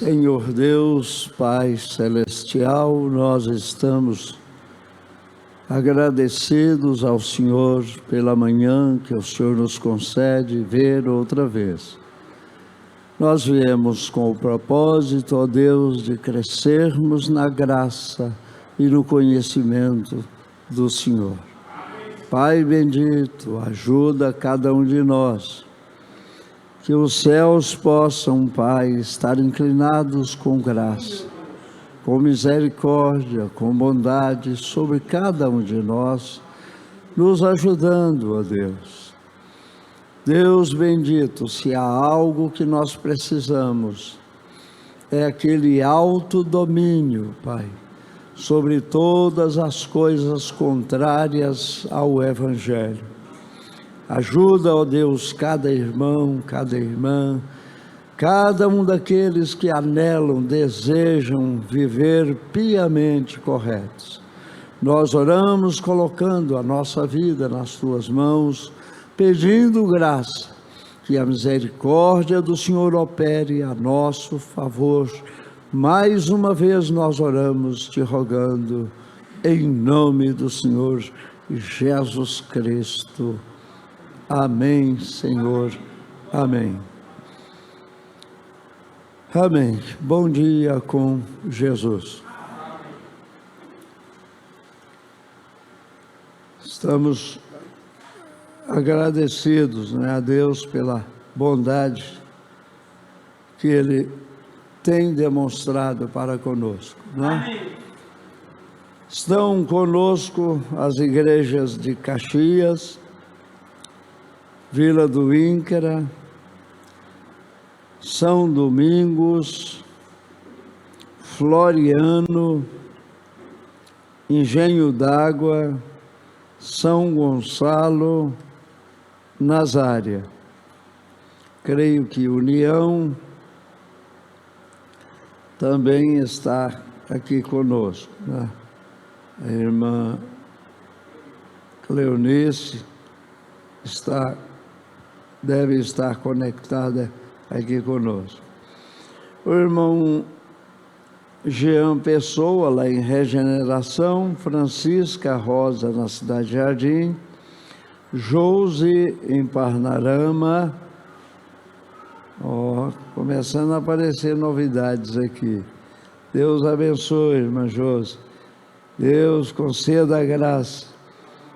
Senhor Deus, Pai Celestial, nós estamos agradecidos ao Senhor pela manhã que o Senhor nos concede ver outra vez. Nós viemos com o propósito, ó Deus, de crescermos na graça e no conhecimento do Senhor. Pai bendito, ajuda cada um de nós. Que os céus possam, Pai, estar inclinados com graça, com misericórdia, com bondade sobre cada um de nós, nos ajudando, ó Deus. Deus bendito, se há algo que nós precisamos, é aquele autodomínio, Pai, sobre todas as coisas contrárias ao Evangelho. Ajuda, ó Deus, cada irmão, cada irmã, cada um daqueles que anelam, desejam viver piamente corretos. Nós oramos colocando a nossa vida nas Tuas mãos, pedindo graça, que a misericórdia do Senhor opere a nosso favor. Mais uma vez nós oramos te rogando, em nome do Senhor Jesus Cristo. Amém, Senhor. Amém. Amém. Bom dia com Jesus. Estamos agradecidos, a Deus pela bondade que Ele tem demonstrado para conosco. Estão conosco as igrejas de Caxias, Vila do Íncara, São Domingos, Floriano, Engenho d'Água, São Gonçalo, Nazária. Creio que União também está aqui conosco, A irmã Cleonice deve estar conectada aqui conosco. O irmão Jean Pessoa, lá em Regeneração, Francisca Rosa, na Cidade Jardim, Josi, em Parnarama. Começando a aparecer novidades aqui. Deus abençoe, irmã Josi. Deus conceda a graça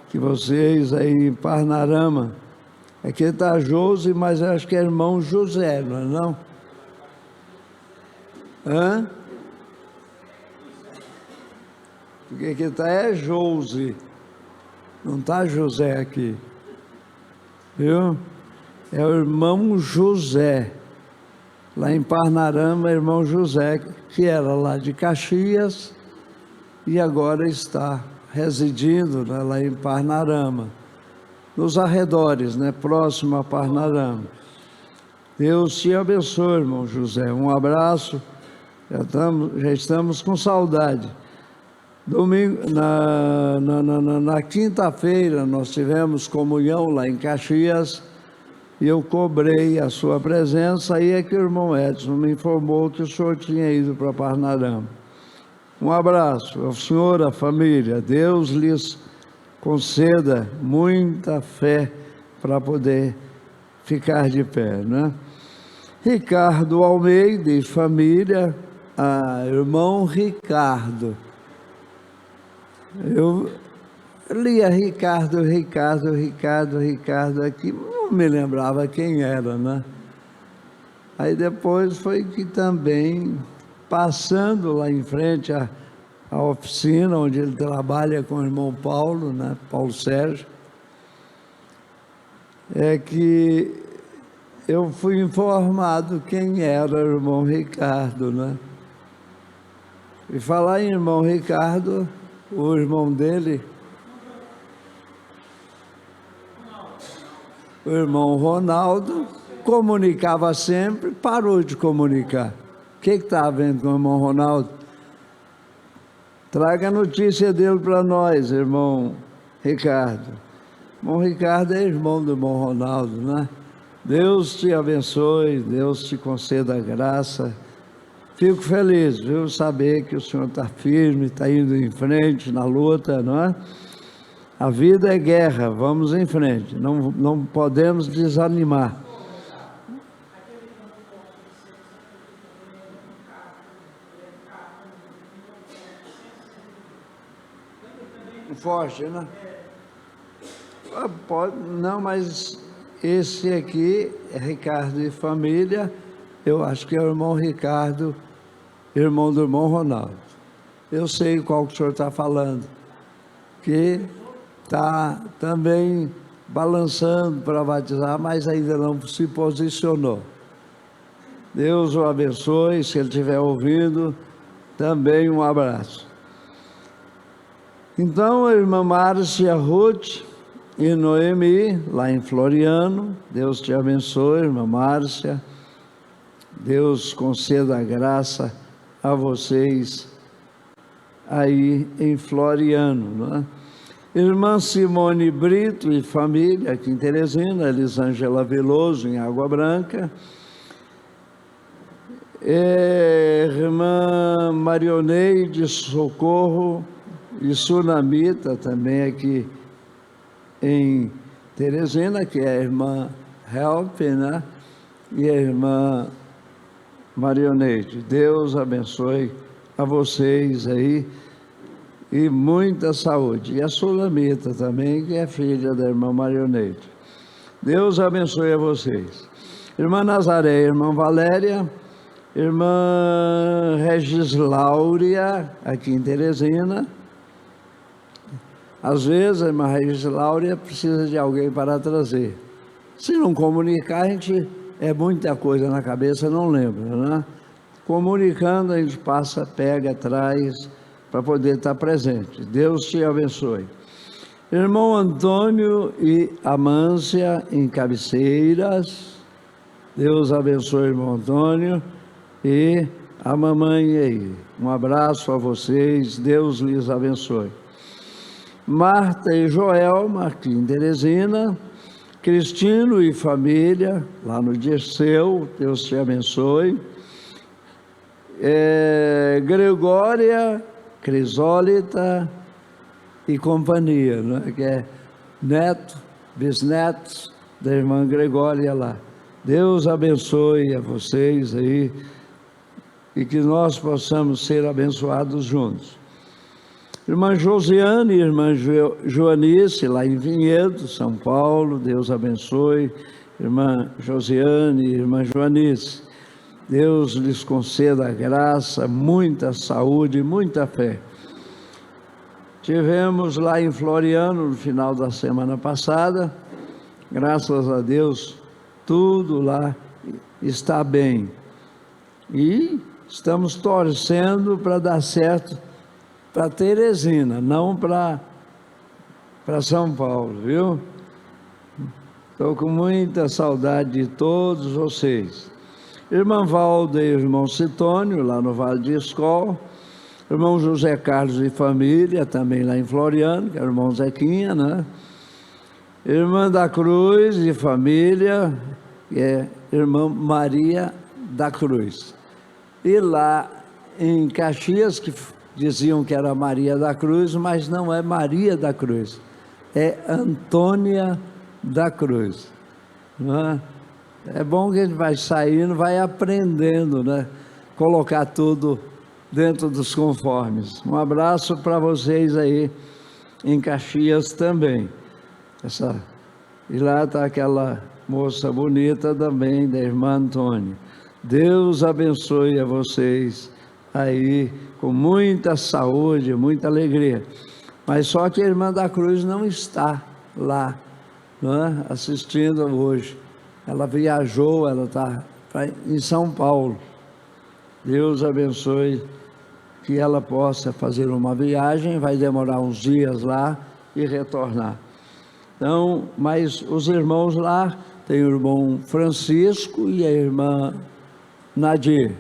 que vocês aí em Parnarama. Aqui está Josi, mas eu acho que é irmão José, não é não? Porque aqui está é Josi, não está José aqui, viu? É o irmão José, lá em Parnarama, irmão José, que era lá de Caxias e agora está residindo, né, lá em Parnarama, nos arredores, né, próximo a Parnarama. Deus te abençoe, irmão José. Um abraço. Já estamos com saudade. Domingo, na quinta-feira, nós tivemos comunhão lá em Caxias e eu cobrei a sua presença. Aí é que o irmão Edson me informou que o senhor tinha ido para Parnarama. Um abraço ao senhor, à família. Deus lhes conceda muita fé para poder ficar de pé, né? Ricardo Almeida e família, irmão Ricardo. Eu lia Ricardo aqui, não me lembrava quem era, né? Aí depois foi que também, passando lá em frente à oficina onde ele trabalha com o irmão Paulo, né? Paulo Sérgio, é que eu fui informado quem era o irmão Ricardo, né? E falar em irmão Ricardo, o irmão dele, o irmão Ronaldo, comunicava sempre, parou de comunicar. O que está havendo com o irmão Ronaldo? Traga a notícia dele para nós, irmão Ricardo. Irmão Ricardo é irmão do irmão Ronaldo, né? Deus te abençoe, Deus te conceda graça. Fico feliz, viu, saber que o senhor está firme, está indo em frente na luta, não é? A vida é guerra, vamos em frente, não podemos desanimar. Forte, né? Pode, não, mas esse aqui é Ricardo e família. Eu acho que é o irmão Ricardo, irmão do irmão Ronaldo. Eu sei qual que o senhor está falando, que está também balançando para batizar, mas ainda não se posicionou. Deus o abençoe, se ele estiver ouvindo, também um abraço. Então, a irmã Márcia Ruth e Noemi, lá em Floriano, Deus te abençoe, irmã Márcia. Deus conceda a graça a vocês aí em Floriano, não é? Irmã Simone Brito e família aqui em Teresina, Elisângela Veloso em Água Branca. Irmã Marioneide Socorro e Sunamita também aqui em Teresina, que é a irmã Help, né? E a irmã Marioneide. Deus abençoe a vocês aí e muita saúde. E a Sulamita também, que é filha da irmã Marioneide. Deus abençoe a vocês. Irmã Nazaré, irmã Valéria, irmã Regislauria, aqui em Teresina. Às vezes a irmã Regislauria precisa de alguém para trazer. Se não comunicar, a gente é muita coisa na cabeça, não lembra, né? Comunicando, a gente passa, pega, traz, para poder estar presente. Deus te abençoe. Irmão Antônio e Amância em Cabeceiras. Deus abençoe, irmão Antônio e a mamãe aí. Um abraço a vocês, Deus lhes abençoe. Marta e Joel, aqui em Teresina. Cristino e família, lá no Dirceu, Deus te abençoe. Gregória, Crisólita e companhia, né? Que é neto, bisnetos da irmã Gregória lá. Deus abençoe a vocês aí e que nós possamos ser abençoados juntos. Irmã Josiane e irmã Joanice, lá em Vinhedo, São Paulo, Deus abençoe. Irmã Josiane e irmã Joanice, Deus lhes conceda graça, muita saúde, muita fé. Tivemos lá em Floriano, no final da semana passada, graças a Deus, tudo lá está bem. E estamos torcendo para dar certo para Teresina, não para São Paulo, viu? Estou com muita saudade de todos vocês. Irmã Valda e irmão Citônio, lá no Vale de Escol. Irmão José Carlos e família, também lá em Floriano, que é o irmão Zequinha, né? Irmã da Cruz e família, que é irmã Maria da Cruz. E lá em Caxias, que diziam que era Maria da Cruz, mas não é Maria da Cruz, é Antônia da Cruz. Não é? É bom que a gente vai saindo, vai aprendendo, né? Colocar tudo dentro dos conformes. Um abraço para vocês aí em Caxias também. E lá está aquela moça bonita também, da irmã Antônia. Deus abençoe a vocês aí com muita saúde, muita alegria. Mas só que a irmã da Cruz não está lá, né, assistindo hoje. Ela viajou, ela está em São Paulo. Deus abençoe que ela possa fazer uma viagem, vai demorar uns dias lá e retornar. Então, mas os irmãos lá, tem o irmão Francisco e a irmã Nadir.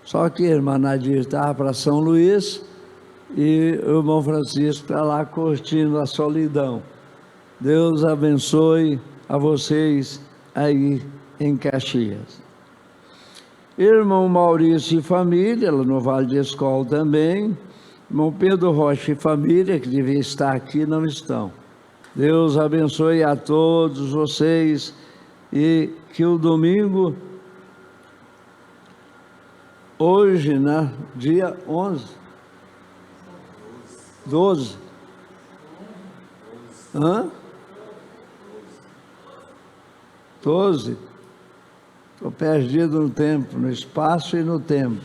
Só que a irmã Nadir estava para São Luís e o irmão Francisco está lá curtindo a solidão. Deus abençoe a vocês aí em Caxias. Irmão Maurício e família, lá no Vale de Escol também. Irmão Pedro Rocha e família, que devia estar aqui, não estão. Deus abençoe a todos vocês e que o domingo, hoje, né, dia 11, 12, hã? 12, estou perdido no tempo, no espaço e no tempo.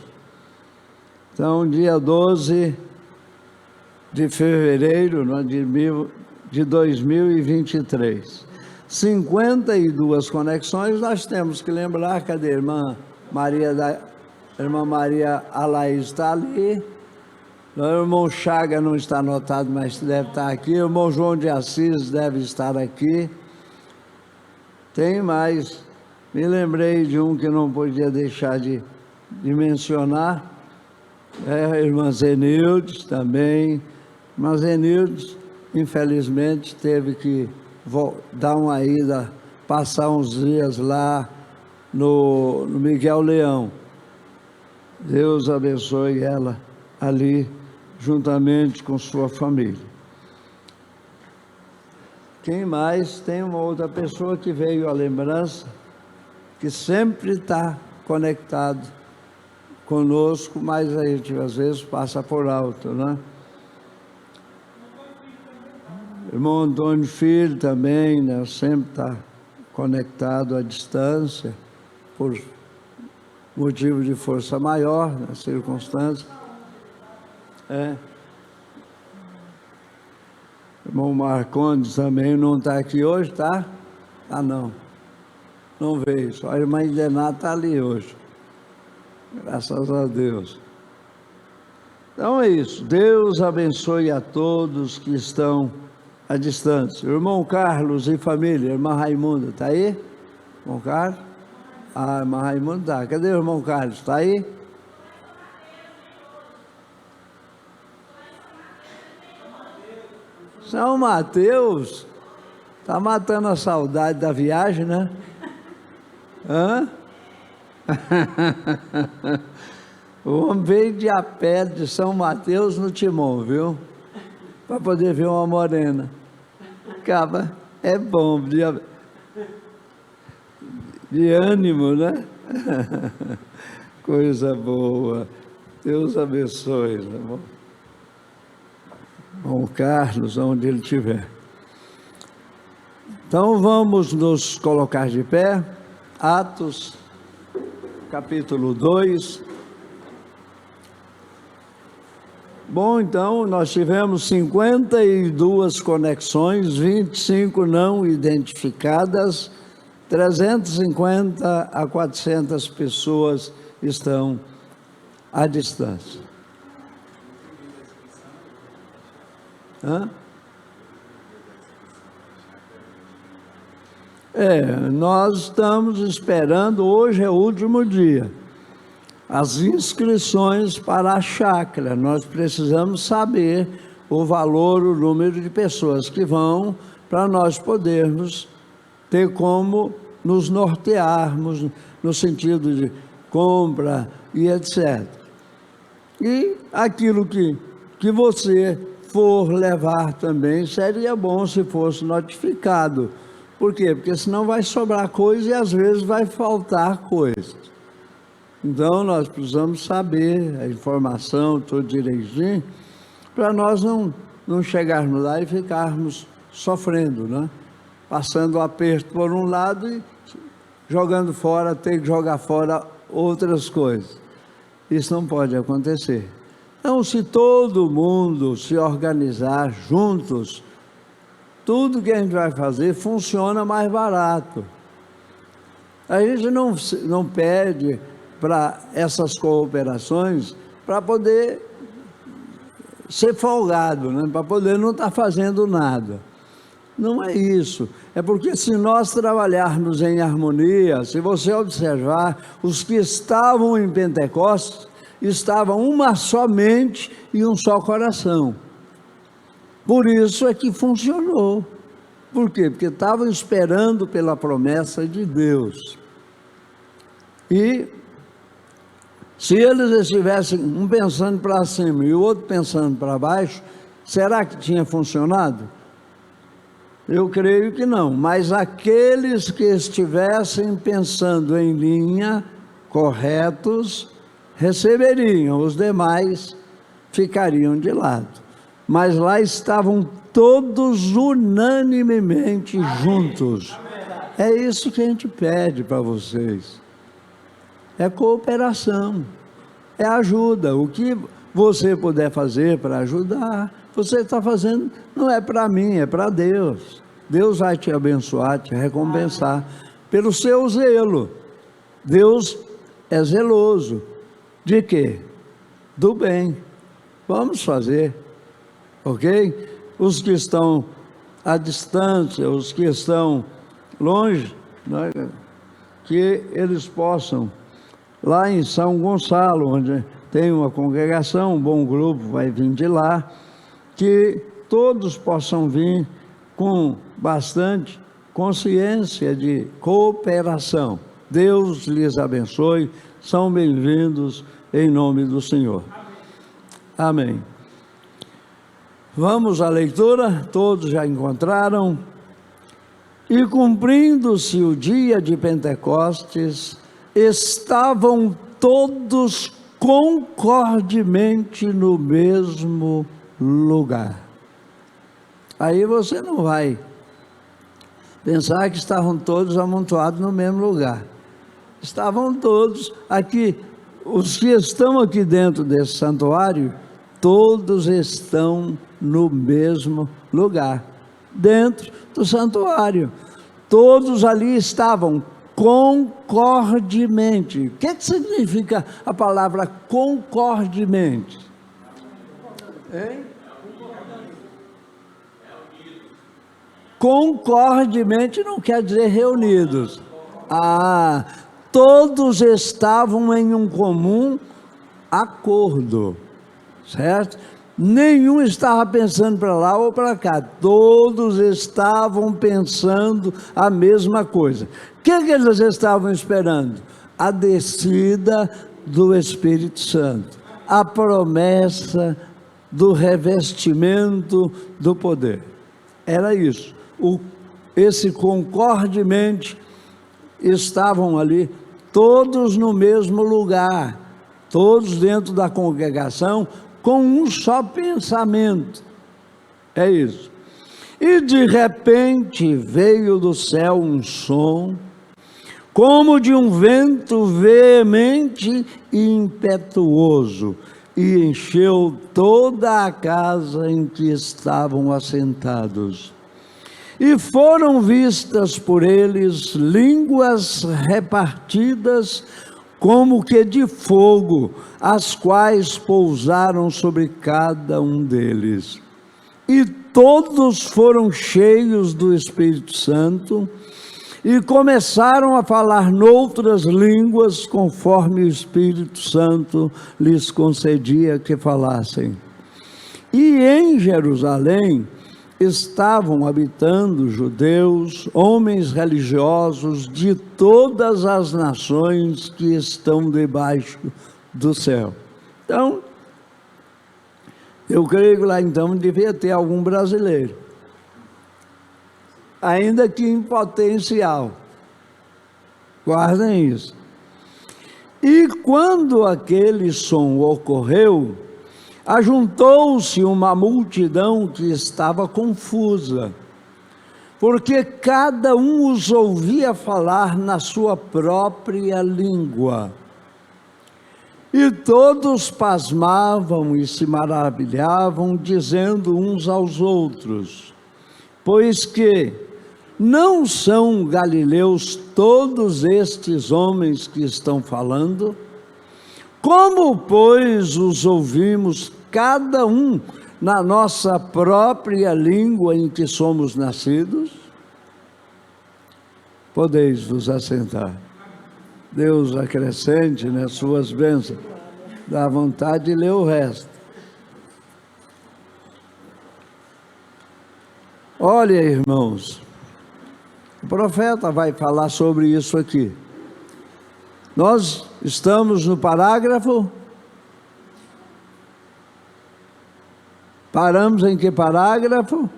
Então, dia 12 de fevereiro, né, de 2023. 52 conexões, nós temos que lembrar, cadê a irmã Maria irmã Maria Alaís está ali, o irmão Chaga não está anotado, mas deve estar aqui, o irmão João de Assis deve estar aqui. Tem mais, me lembrei de um que não podia deixar de mencionar, a irmã Zenildes também. Irmã Zenildes, infelizmente, teve que dar uma ida, passar uns dias lá no Miguel Leão. Deus abençoe ela ali, juntamente com sua família. Quem mais? Tem uma outra pessoa que veio à lembrança, que sempre está conectado conosco, mas a gente às vezes passa por alto, né? Irmão Antônio Filho também, né, sempre está conectado à distância, por motivo de força maior, na circunstância. Irmão Marcondes também não está aqui hoje, tá? Ah, não veio, só a irmã Ilená está ali hoje, graças a Deus. Então é isso, Deus abençoe a todos que estão à distância. Irmão Carlos e família, irmã Raimunda, está aí? Irmão Carlos? Ah, irmã Raimunda está. Cadê o irmão Carlos? Está aí? São Mateus, está matando a saudade da viagem, né? Hã? O homem veio de a pé de São Mateus no Timon, viu? Para poder ver uma morena. Acaba, é bom, de ânimo, né? Coisa boa. Deus abençoe, tá bom? Bom, Carlos, onde ele estiver. Então vamos nos colocar de pé. Atos, capítulo 2. Bom, então, nós tivemos 52 conexões, 25 não identificadas, 350 a 400 pessoas estão à distância. Nós estamos esperando, hoje é o último dia, as inscrições para a chácara. Nós precisamos saber o valor, o número de pessoas que vão, para nós podermos ter como nos nortearmos no sentido de compra e etc. E aquilo que você for levar também, seria bom se fosse notificado. Por quê? Porque senão vai sobrar coisa e às vezes vai faltar coisa. Então nós precisamos saber a informação, tudo direitinho, para nós não chegarmos lá e ficarmos sofrendo, né? Passando o aperto por um lado e jogando fora, ter que jogar fora outras coisas. Isso não pode acontecer. Então, se todo mundo se organizar juntos, tudo que a gente vai fazer funciona mais barato. A gente não pede para essas cooperações para poder ser folgado, né? Para poder não estar fazendo nada. Não é isso. É porque se nós trabalharmos em harmonia, se você observar, os que estavam em Pentecostes estavam uma só mente e um só coração. Por isso é que funcionou. Por quê? Porque estavam esperando pela promessa de Deus. E se eles estivessem um pensando para cima e o outro pensando para baixo, será que tinha funcionado? Eu creio que não, mas aqueles que estivessem pensando em linha, corretos, receberiam, os demais ficariam de lado. Mas lá estavam todos unanimemente juntos. É isso que a gente pede para vocês. É cooperação, é ajuda. O que você puder fazer para ajudar, você está fazendo, não é para mim, é para Deus. Deus vai te abençoar, te recompensar pelo seu zelo. Deus é zeloso. De quê? Do bem. Vamos fazer, ok? Os que estão à distância, os que estão longe, né, que eles possam, lá em São Gonçalo, onde tem uma congregação, um bom grupo vai vir de lá, que todos possam vir com bastante consciência de cooperação. Deus lhes abençoe, são bem-vindos em nome do Senhor. Amém. Vamos à leitura, todos já encontraram. E cumprindo-se o dia de Pentecostes, estavam todos concordemente no mesmo lugar. Aí você não vai pensar que estavam todos amontoados no mesmo lugar. Estavam todos aqui, os que estão aqui dentro desse santuário, todos estão no mesmo lugar, dentro do santuário. Todos ali estavam concordemente. O que significa a palavra concordemente? Hein? Concordemente não quer dizer reunidos. Todos estavam em um comum acordo, certo? Nenhum estava pensando para lá ou para cá, todos estavam pensando a mesma coisa. O que eles estavam esperando? A descida do Espírito Santo, a promessa do revestimento do poder. Era isso. Esse concordemente estavam ali, todos no mesmo lugar, todos dentro da congregação, com um só pensamento. É isso. E de repente veio do céu um som, como de um vento veemente e impetuoso, e encheu toda a casa em que estavam assentados. E foram vistas por eles línguas repartidas como que de fogo, as quais pousaram sobre cada um deles. E todos foram cheios do Espírito Santo e começaram a falar noutras línguas, conforme o Espírito Santo lhes concedia que falassem. E em Jerusalém estavam habitando judeus, homens religiosos de todas as nações que estão debaixo do céu. Então, eu creio que lá então devia ter algum brasileiro, ainda que em potencial. Guardem isso. E quando aquele som ocorreu, ajuntou-se uma multidão que estava confusa, porque cada um os ouvia falar na sua própria língua. E todos pasmavam e se maravilhavam, dizendo uns aos outros: pois que não são galileus todos estes homens que estão falando? Como, pois, os ouvimos cada um na nossa própria língua em que somos nascidos? Podeis vos assentar. Deus acrescente nas suas bênçãos. Dá vontade de ler o resto. Olha, irmãos, o profeta vai falar sobre isso aqui. Nós estamos no parágrafo. Paramos em que parágrafo?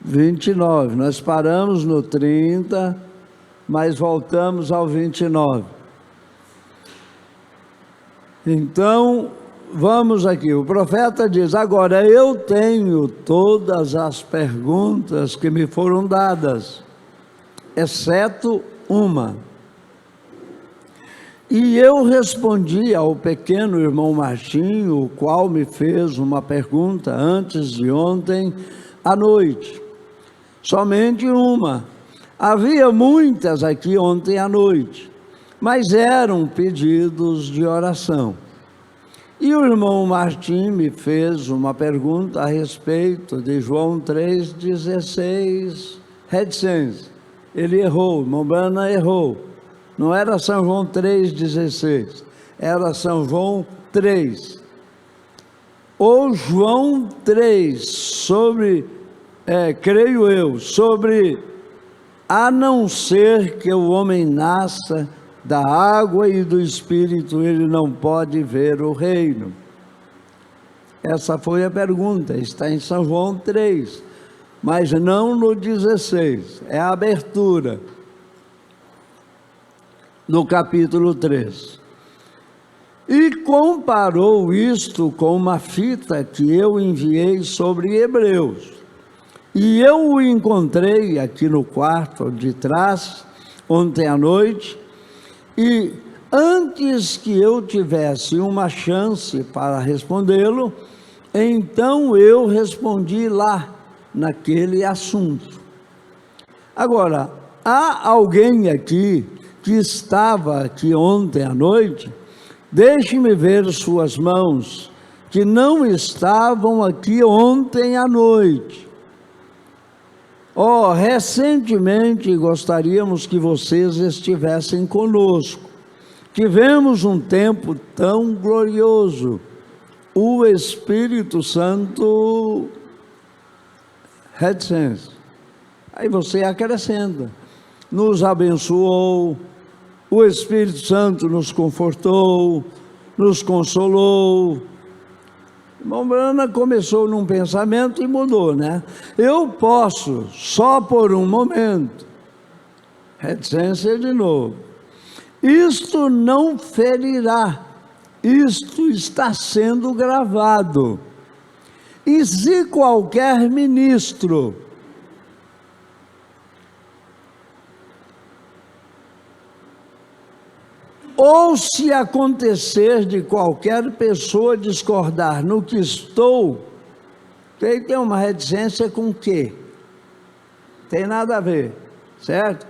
29. Nós paramos no 30, mas voltamos ao 29. Então, vamos aqui. O profeta diz: agora eu tenho todas as perguntas que me foram dadas, exceto uma. E eu respondi ao pequeno irmão Martinho, o qual me fez uma pergunta antes de ontem à noite. Somente uma. Havia muitas aqui ontem à noite, mas eram pedidos de oração. E o irmão Martim me fez uma pergunta a respeito de João 3,16, reticência. Ele errou, o irmão Brana errou. Não era São João 3,16, era São João 3. Ou João 3, sobre, creio eu, sobre a não ser que o homem nasça da água e do Espírito, ele não pode ver o reino. Essa foi a pergunta, está em São João 3, mas não no 16, é a abertura do capítulo 3. E comparou isto com uma fita que eu enviei sobre Hebreus. E eu o encontrei aqui no quarto de trás, ontem à noite, e antes que eu tivesse uma chance para respondê-lo, então eu respondi lá, naquele assunto. Agora, há alguém aqui que estava aqui ontem à noite? Deixe-me ver suas mãos, que não estavam aqui ontem à noite. Recentemente gostaríamos que vocês estivessem conosco. Tivemos um tempo tão glorioso. O Espírito Santo, reticência. Aí você acrescenta, nos abençoou, o Espírito Santo nos confortou, nos consolou. Irmão Brana começou num pensamento e mudou, né? Eu posso, só por um momento, reticência de novo, isto não ferirá, isto está sendo gravado. E se qualquer ministro ou se acontecer de qualquer pessoa discordar no que estou, tem uma reticência com o quê? Tem nada a ver, certo?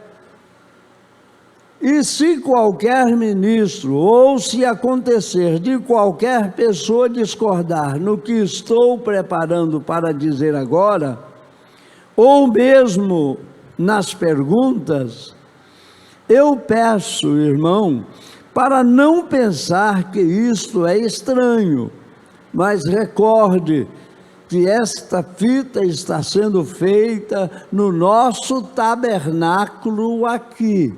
E se qualquer ministro, ou se acontecer de qualquer pessoa discordar no que estou preparando para dizer agora, ou mesmo nas perguntas, eu peço, irmão, para não pensar que isto é estranho, mas recorde que esta fita está sendo feita no nosso tabernáculo aqui.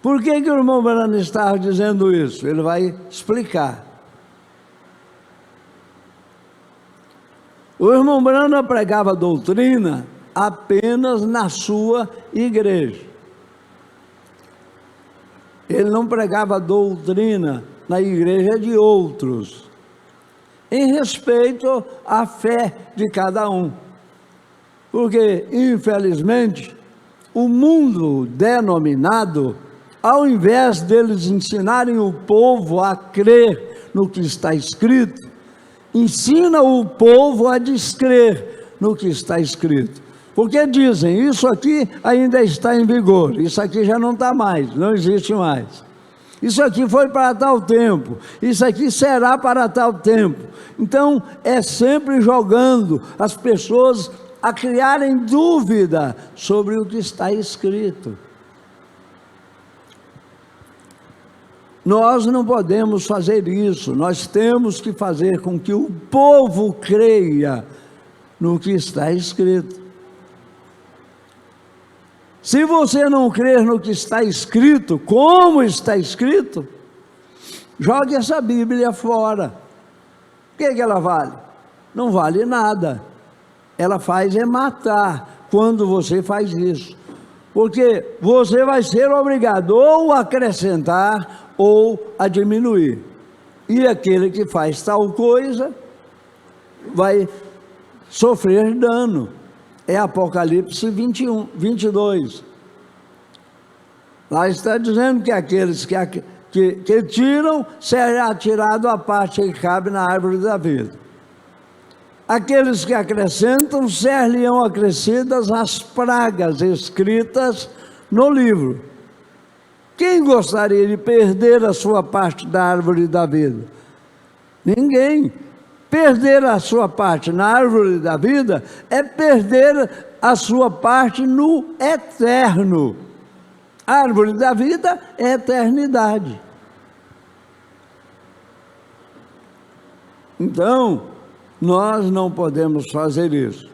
Por que o irmão Branham estava dizendo isso? Ele vai explicar. O irmão Branham pregava doutrina apenas na sua igreja. Ele não pregava doutrina na igreja de outros, em respeito à fé de cada um. Porque, infelizmente, o mundo denominado, ao invés deles ensinarem o povo a crer no que está escrito, ensina o povo a descrer no que está escrito. Porque dizem, isso aqui ainda está em vigor, isso aqui já não está mais, não existe mais. Isso aqui foi para tal tempo, isso aqui será para tal tempo. Então, é sempre jogando as pessoas a criarem dúvida sobre o que está escrito. Nós não podemos fazer isso, nós temos que fazer com que o povo creia no que está escrito. Se você não crer no que está escrito, como está escrito, jogue essa Bíblia fora. O que ela vale? Não vale nada. Ela faz é matar quando você faz isso. Porque você vai ser obrigado ou a acrescentar ou a diminuir. E aquele que faz tal coisa vai sofrer dano. É Apocalipse 22. Lá está dizendo que aqueles que tiram, será tirado a parte que cabe na árvore da vida. Aqueles que acrescentam, ser-lhe-ão acrescidas as pragas escritas no livro. Quem gostaria de perder a sua parte da árvore da vida? Ninguém. Perder a sua parte na árvore da vida é perder a sua parte no eterno. A árvore da vida é eternidade. Então, nós não podemos fazer isso.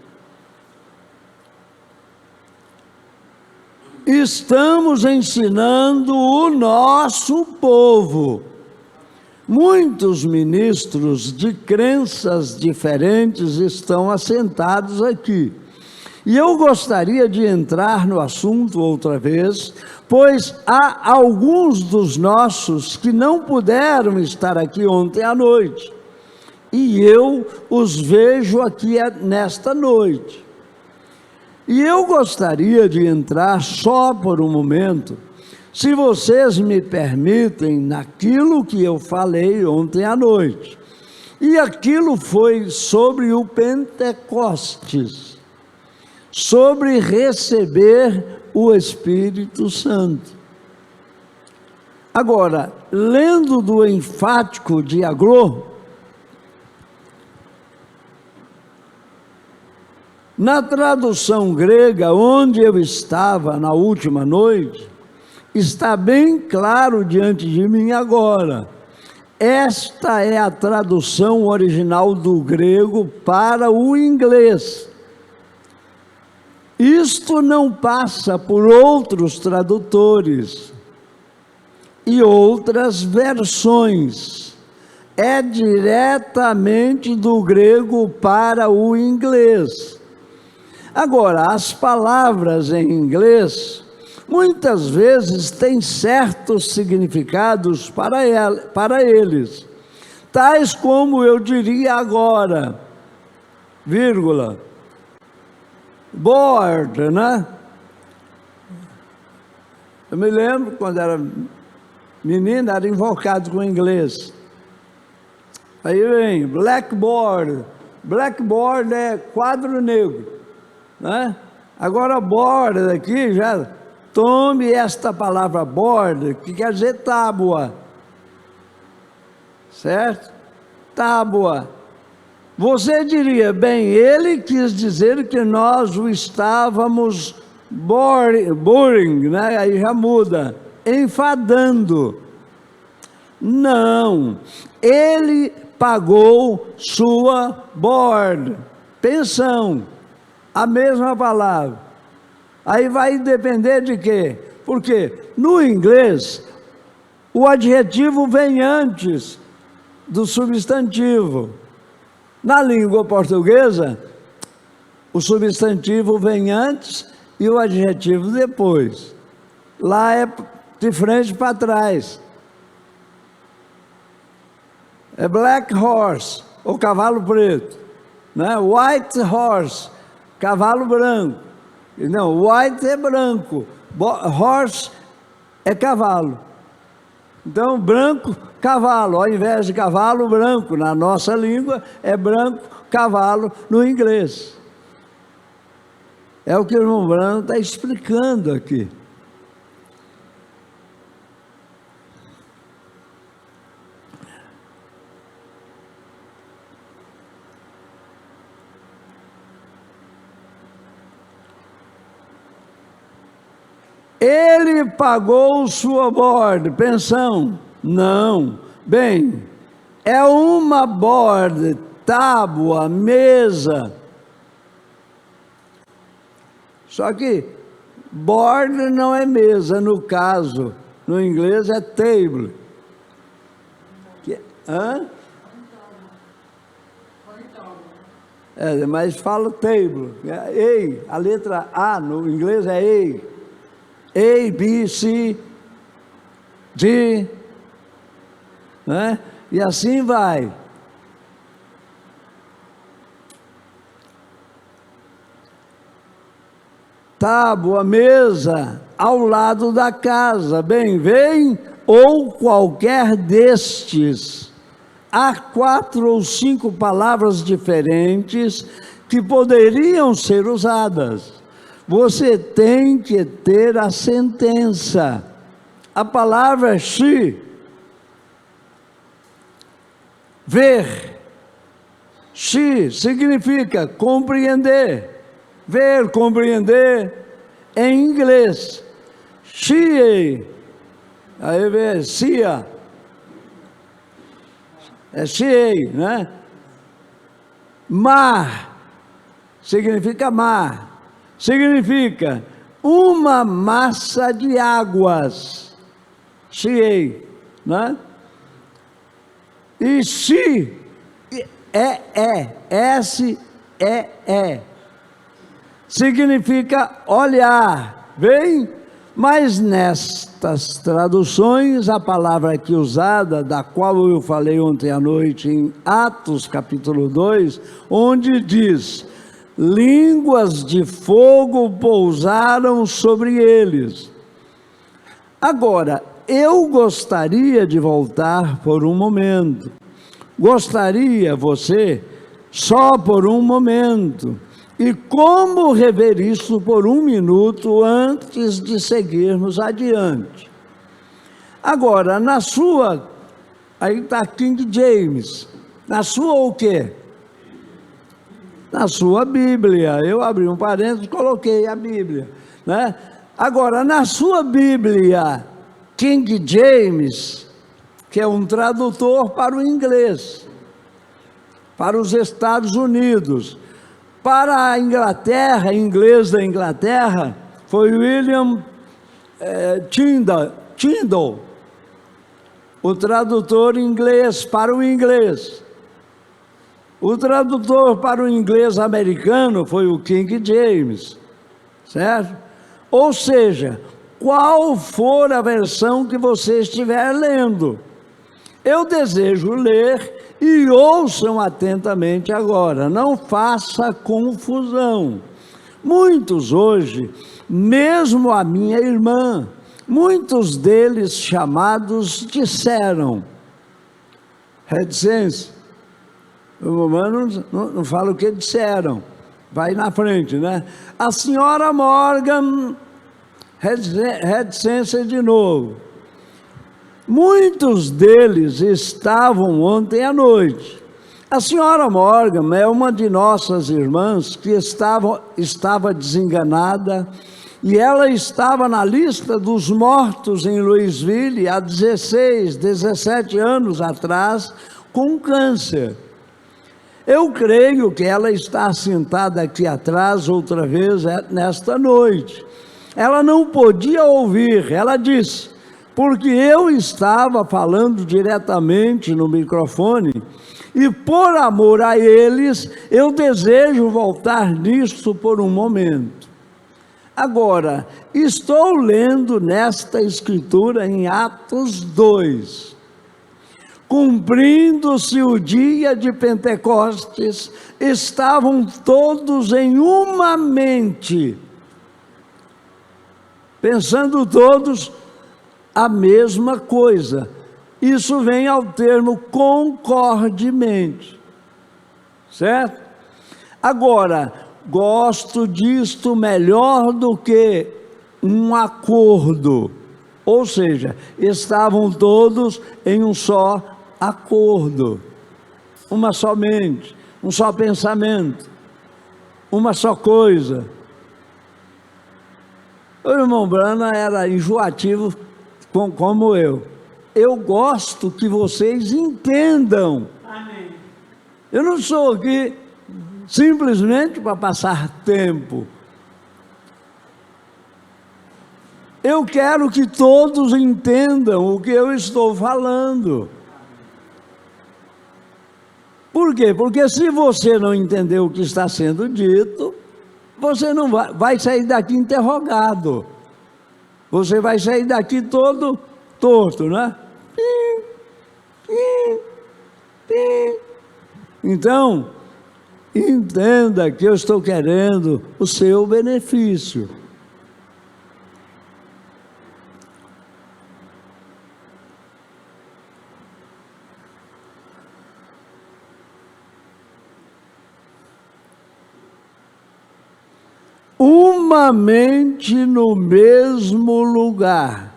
Estamos ensinando o nosso povo. Muitos ministros de crenças diferentes estão assentados aqui. E eu gostaria de entrar no assunto outra vez, pois há alguns dos nossos que não puderam estar aqui ontem à noite. E eu os vejo aqui nesta noite. E eu gostaria de entrar só por um momento, se vocês me permitem, naquilo que eu falei ontem à noite. E aquilo foi sobre o Pentecostes, sobre receber o Espírito Santo. Agora, lendo do enfático de Aglô, na tradução grega, onde eu estava na última noite, está bem claro diante de mim agora. Esta é a tradução original do grego para o inglês. Isto não passa por outros tradutores e outras versões. É diretamente do grego para o inglês. Agora, as palavras em inglês, muitas vezes têm certos significados para eles, tais como eu diria agora, vírgula, bored, né? Eu me lembro, quando era menina, era invocado com inglês. Aí vem, blackboard. Blackboard é quadro negro, né? Agora board aqui já tome esta palavra board, que quer dizer tábua, certo? Tábua. Você diria, bem, ele quis dizer que nós o estávamos boring, né? Aí já muda, enfadando. Não, ele pagou sua board, pensão, a mesma palavra. Aí vai depender de quê? Porque no inglês, o adjetivo vem antes do substantivo. Na língua portuguesa, o substantivo vem antes e o adjetivo depois. Lá é de frente para trás. É black horse, ou cavalo preto, né? White horse, cavalo branco. Não, white é branco, horse é cavalo. Então, branco, cavalo, ao invés de cavalo, branco. Na nossa língua é branco, cavalo no inglês. É o que o irmão Branco está explicando aqui. Ele pagou sua board, pensão? Não. Bem, é uma board, tábua, mesa. Só que board não é mesa, no caso, no inglês é table. Hã? Mas fala table. Ei, a letra A no inglês é ei. A, B, C, D, né? E assim vai. Tábua, mesa, ao lado da casa, bem, vem, ou qualquer destes. Há 4 ou 5 palavras diferentes que poderiam ser usadas. Você tem que ter a sentença. A palavra she, ver. She significa compreender. Ver, compreender, em inglês. She, aí vê, cia. É she, né? Mar, significa mar. Significa uma massa de águas, Shiei, né? E Shi, S-E-E, significa olhar, bem? Mas nestas traduções, a palavra aqui usada, da qual eu falei ontem à noite em Atos capítulo 2, onde diz: línguas de fogo pousaram sobre eles. Agora, eu gostaria de voltar por um momento. Gostaria, você, só por um momento. E como rever isso por um minuto antes de seguirmos adiante? Agora, na sua, aí está King James, na sua o quê? Na sua Bíblia, eu abri um parênteses e coloquei a Bíblia, né? Agora, na sua Bíblia, King James, que é um tradutor para o inglês, para os Estados Unidos, para a Inglaterra, inglês da Inglaterra, foi William Tyndall, o tradutor inglês para o inglês. O tradutor para o inglês americano foi o King James, certo? Ou seja, qual for a versão que você estiver lendo, eu desejo ler e ouçam atentamente agora, não faça confusão. Muitos hoje, mesmo a minha irmã, muitos deles chamados disseram, reticência, o humano não fala o que disseram, vai na frente, né? A senhora Morgan reticência de novo. Muitos deles estavam ontem à noite. A senhora Morgan é uma de nossas irmãs que estava desenganada, e ela estava na lista dos mortos em Louisville há 16, 17 anos atrás, com câncer. Eu creio que ela está sentada aqui atrás outra vez nesta noite. Ela não podia ouvir, ela disse, porque eu estava falando diretamente no microfone, e por amor a eles, eu desejo voltar nisso por um momento. Agora, estou lendo nesta escritura em Atos 2. Cumprindo-se o dia de Pentecostes, estavam todos em uma mente, pensando todos a mesma coisa. Isso vem ao termo concordemente, certo? Agora, gosto disto melhor do que um acordo, ou seja, estavam todos em um só acordo, uma só mente, um só pensamento, uma só coisa. O irmão Brana era enjoativo como eu. Eu gosto que vocês entendam. Amém. Eu não sou aqui simplesmente para passar tempo. Eu quero que todos entendam o que eu estou falando. Por quê? Porque se você não entender o que está sendo dito, você não vai sair daqui interrogado. Você vai sair daqui todo torto, né? Então, entenda que eu estou querendo o seu benefício. Uma mente no mesmo lugar.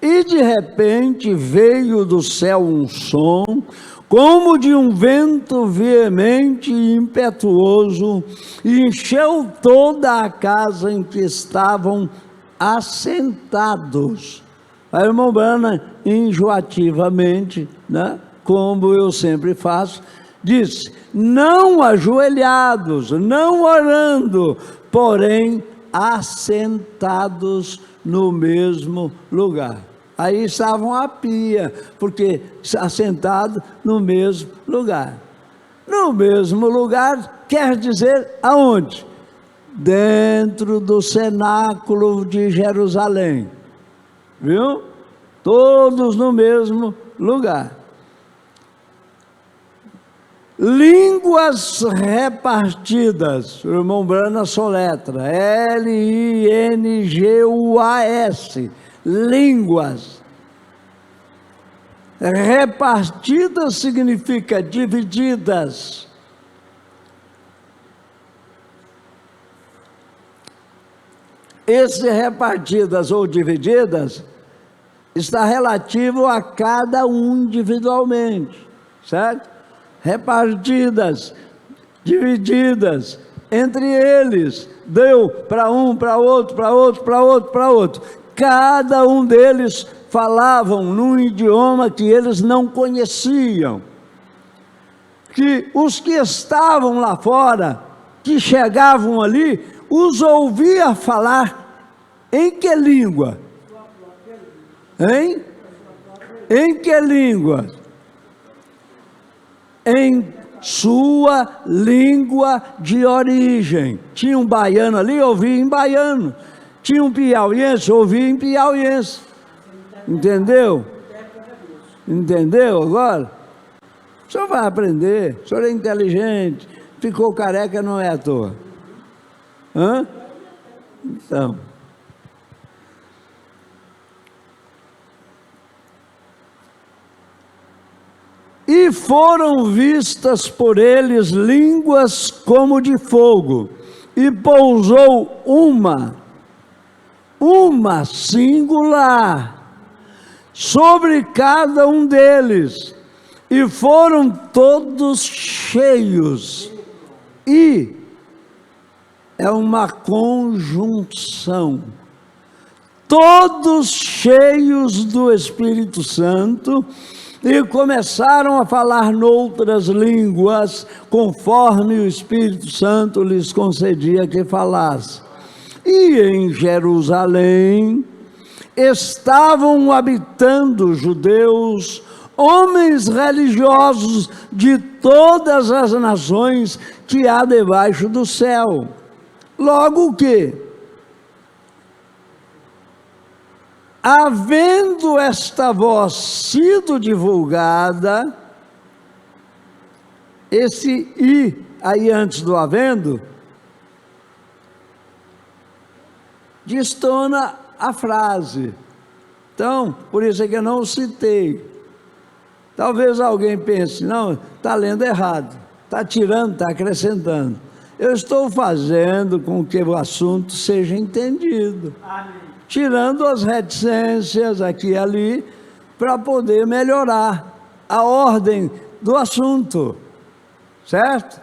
E de repente veio do céu um som, como de um vento veemente e impetuoso, e encheu toda a casa em que estavam assentados. A irmã Brana, enjoativamente, né, como eu sempre faço, disse, não ajoelhados, não orando, porém assentados no mesmo lugar. Aí estavam à pia, porque assentados no mesmo lugar. No mesmo lugar quer dizer aonde? Dentro do cenáculo de Jerusalém. Viu? Todos no mesmo lugar. Línguas repartidas, o irmão Brana soletra, L-I-N-G-U-A-S, línguas. Repartidas significa divididas. Esse repartidas ou divididas está relativo a cada um individualmente, certo? Repartidas, divididas, entre eles, deu para um, para outro, para outro, para outro, para outro. Cada um deles falavam num idioma que eles não conheciam. Que os que estavam lá fora, que chegavam ali, os ouvia falar em que língua? Hein? Em que língua? Em sua língua de origem. Tinha um baiano ali, ouvia em baiano. Tinha um piauiense, ouvia em piauiense. Entendeu? Entendeu agora? O senhor vai aprender, o senhor é inteligente, ficou careca não é à toa. Hã? Então. E foram vistas por eles línguas como de fogo, e pousou uma uma singular, sobre cada um deles, e foram todos cheios. E é uma conjunção. Todos cheios do Espírito Santo, e começaram a falar noutras línguas, conforme o Espírito Santo lhes concedia que falasse. E em Jerusalém estavam habitando judeus, homens religiosos de todas as nações que há debaixo do céu. Logo que, havendo esta voz sido divulgada, esse "e" aí antes do havendo, destona a frase. Então, por isso é que eu não citei. Talvez alguém pense, não, está lendo errado, está tirando, está acrescentando. Eu estou fazendo com que o assunto seja entendido. Amém. Tirando as reticências aqui e ali, para poder melhorar a ordem do assunto, certo?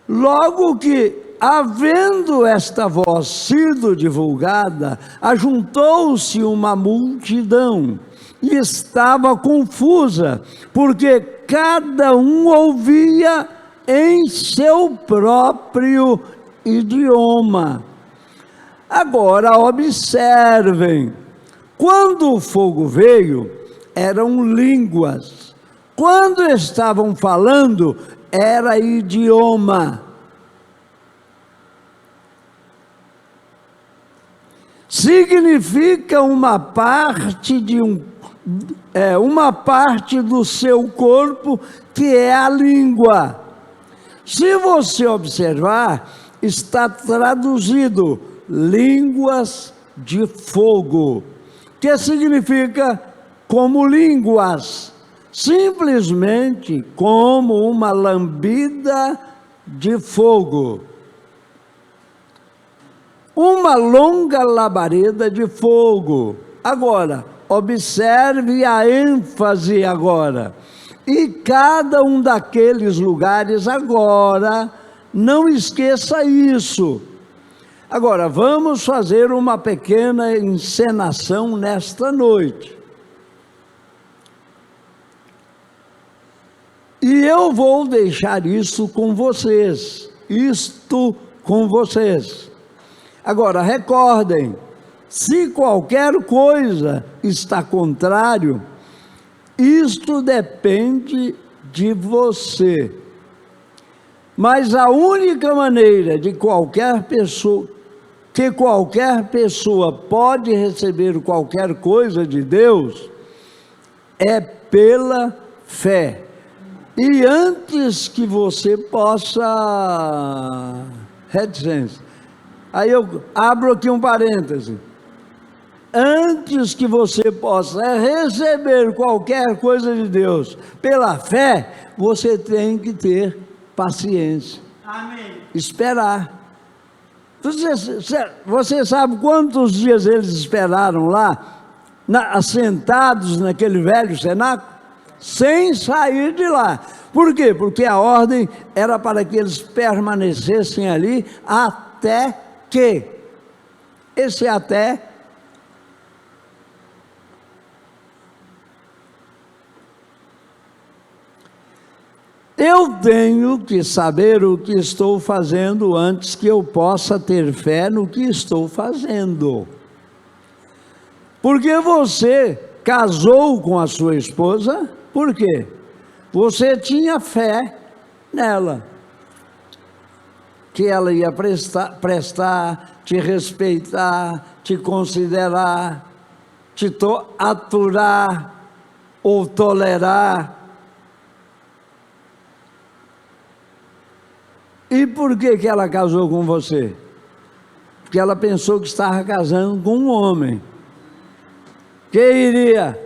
Logo que, havendo esta voz sido divulgada, ajuntou-se uma multidão, e estava confusa, porque cada um ouvia em seu próprio idioma. Agora observem, quando o fogo veio, eram línguas. Quando estavam falando, era idioma. Significa uma parte do seu corpo, que é a língua. Se você observar, está traduzido línguas de fogo, que significa como línguas, simplesmente como uma lambida de fogo, uma longa labareda de fogo. Agora, observe a ênfase agora. E cada um daqueles lugares agora, não esqueça isso. Agora, vamos fazer uma pequena encenação nesta noite. E eu vou deixar isso com vocês, isto com vocês. Agora, recordem, se qualquer coisa está contrário, isto depende de você. Mas a única maneira de qualquer pessoa pode receber qualquer coisa de Deus, é pela fé. E antes que você possa... reticência. Aí eu abro aqui um parêntese. Antes que você possa receber qualquer coisa de Deus pela fé, você tem que ter paciência. Amém. Esperar. Você sabe quantos dias eles esperaram lá, assentados naquele velho cenáculo, sem sair de lá? Por quê? Porque a ordem era para que eles permanecessem ali até que. Esse até eu tenho que saber o que estou fazendo antes que eu possa ter fé no que estou fazendo. Porque você casou com a sua esposa, por quê? Você tinha fé nela, que ela ia prestar, te respeitar, te considerar, te aturar ou tolerar. E por que ela casou com você? Porque ela pensou que estava casando com um homem que iria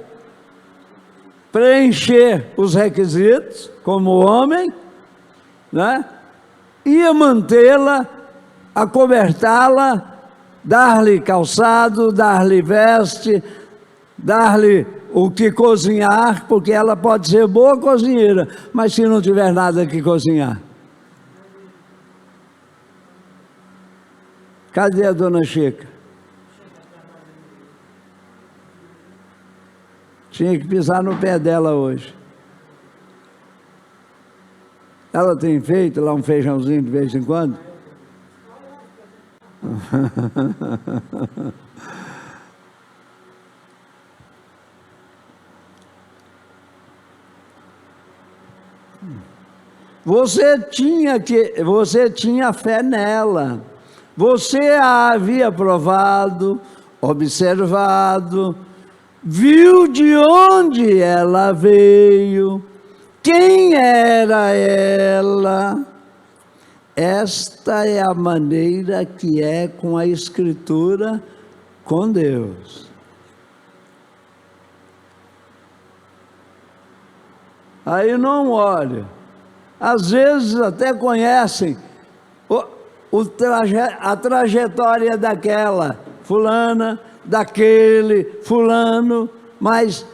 preencher os requisitos como homem, né? Ia mantê-la acobertá-la, dar-lhe calçado, dar-lhe veste, dar-lhe o que cozinhar, porque ela pode ser boa cozinheira, mas se não tiver nada que cozinhar. Cadê a dona Chica? Tinha que pisar no pé dela hoje. Ela tem feito lá um feijãozinho de vez em quando? Você tinha fé nela. Você a havia provado, observado, viu de onde ela veio, quem era ela. Esta é a maneira que é com a Escritura, com Deus. Aí não olha. Às vezes até conhecem a trajetória daquela fulana, daquele fulano, mas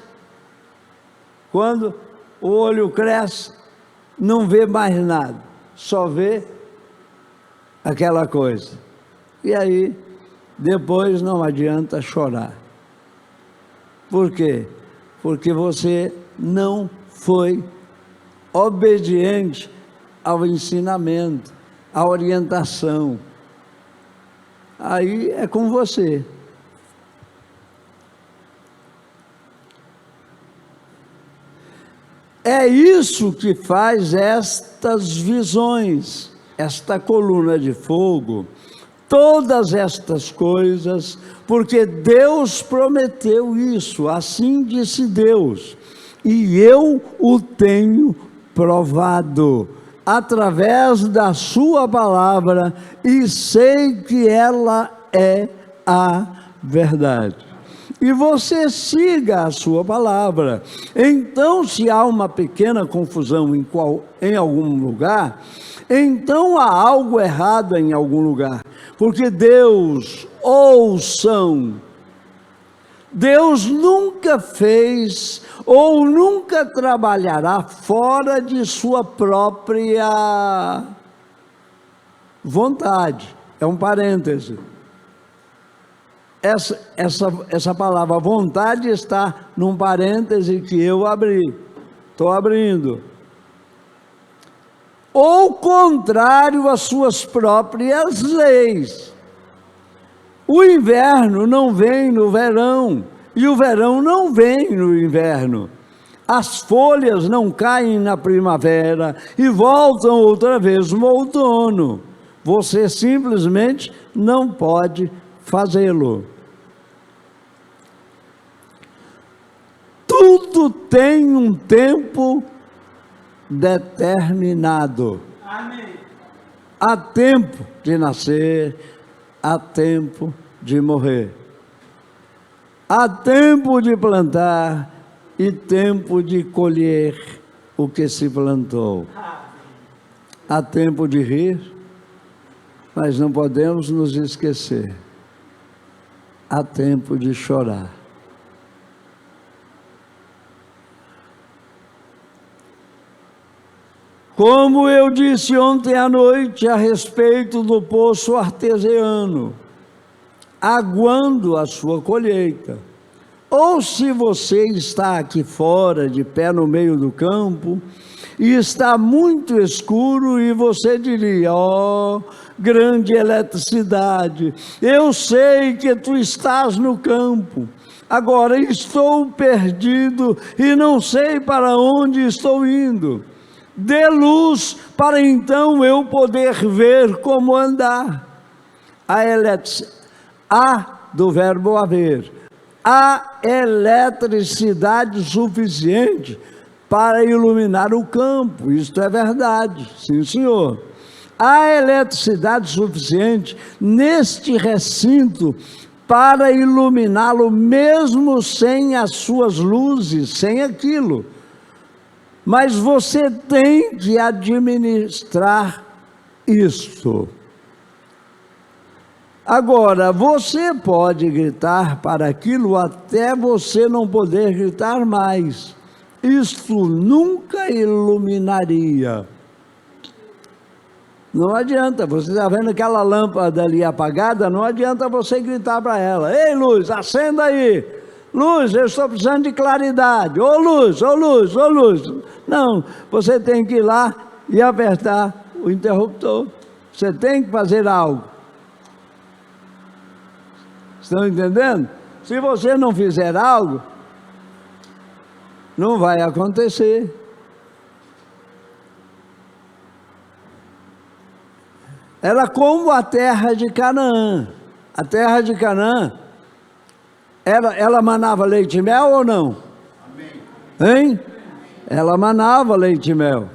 quando o olho cresce, não vê mais nada, só vê aquela coisa. E aí, depois não adianta chorar. Por quê? Porque você não foi obediente ao ensinamento, à orientação. Aí é com você. É isso que faz estas visões, esta coluna de fogo, todas estas coisas, porque Deus prometeu isso, assim disse Deus, e eu o tenho provado através da sua palavra e sei que ela é a verdade. E você siga a sua palavra. Então, se há uma pequena confusão em algum lugar, então há algo errado em algum lugar, porque Deus, ouçam, Deus nunca fez ou nunca trabalhará fora de sua própria vontade. É um parêntese. Essa palavra vontade está num parêntese que eu abri. Estou abrindo. Ou contrário às suas próprias leis. O inverno não vem no verão, e o verão não vem no inverno. As folhas não caem na primavera e voltam outra vez no outono. Você simplesmente não pode fazê-lo. Tudo tem um tempo determinado. Amém. Há tempo de nascer, há tempo de morrer. Há tempo de plantar e tempo de colher o que se plantou. Há tempo de rir, mas não podemos nos esquecer. Há tempo de chorar. Como eu disse ontem à noite a respeito do poço artesiano, aguando a sua colheita. Ou se você está aqui fora, de pé no meio do campo, e está muito escuro, e você diria: ó, grande eletricidade, eu sei que tu estás no campo, agora estou perdido e não sei para onde estou indo. Dê luz para então eu poder ver como andar. Há do verbo haver. Há eletricidade suficiente para iluminar o campo. Isto é verdade, sim senhor. Há eletricidade suficiente neste recinto para iluminá-lo mesmo sem as suas luzes, sem aquilo. Mas você tem que administrar isto. Agora, você pode gritar para aquilo até você não poder gritar mais. Isto nunca iluminaria. Não adianta, você está vendo aquela lâmpada ali apagada, não adianta você gritar para ela: ei, luz, acenda aí. Luz, eu estou precisando de claridade. Ô luz, ô luz, ô luz. Não, você tem que ir lá e apertar o interruptor. Você tem que fazer algo. Estão entendendo? Se você não fizer algo, não vai acontecer. Era como a terra de Canaã. A terra de Canaã, ela manava leite e mel ou não? Amém. Hein? Ela manava leite e mel.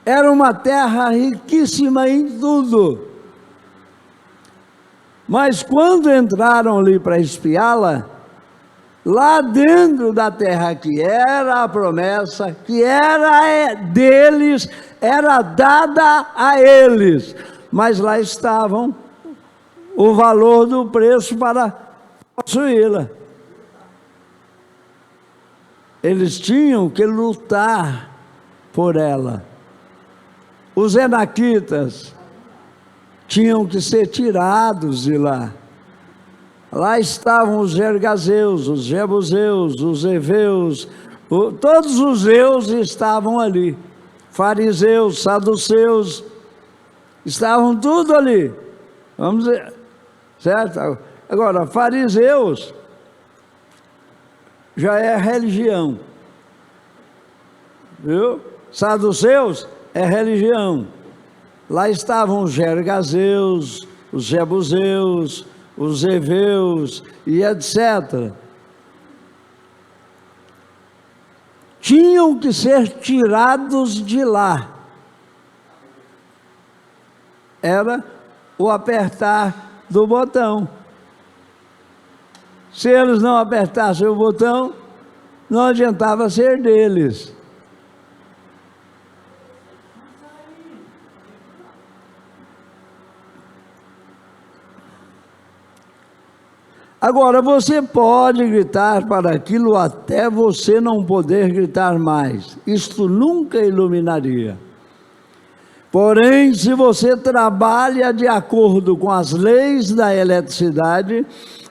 Era uma terra riquíssima em tudo. Mas quando entraram ali para espiá-la, lá dentro da terra que era a promessa, que era deles, era dada a eles, mas lá estavam o valor do preço para possuí-la. Eles tinham que lutar por ela. Os enaquitas tinham que ser tirados de lá. Lá estavam os gergazeus, os jebuseus, os heveus, todos os zeus estavam ali. Fariseus, saduceus, estavam tudo ali. Vamos dizer, certo? Agora, fariseus já é religião, viu? Saduceus é religião. Lá estavam os gergazeus, os jebuseus, os heveus e etc. Tinham que ser tirados de lá. Era o apertar do botão. Se eles não apertassem o botão, não adiantava ser deles. Agora, você pode gritar para aquilo até você não poder gritar mais. Isto nunca iluminaria. Porém, se você trabalha de acordo com as leis da eletricidade,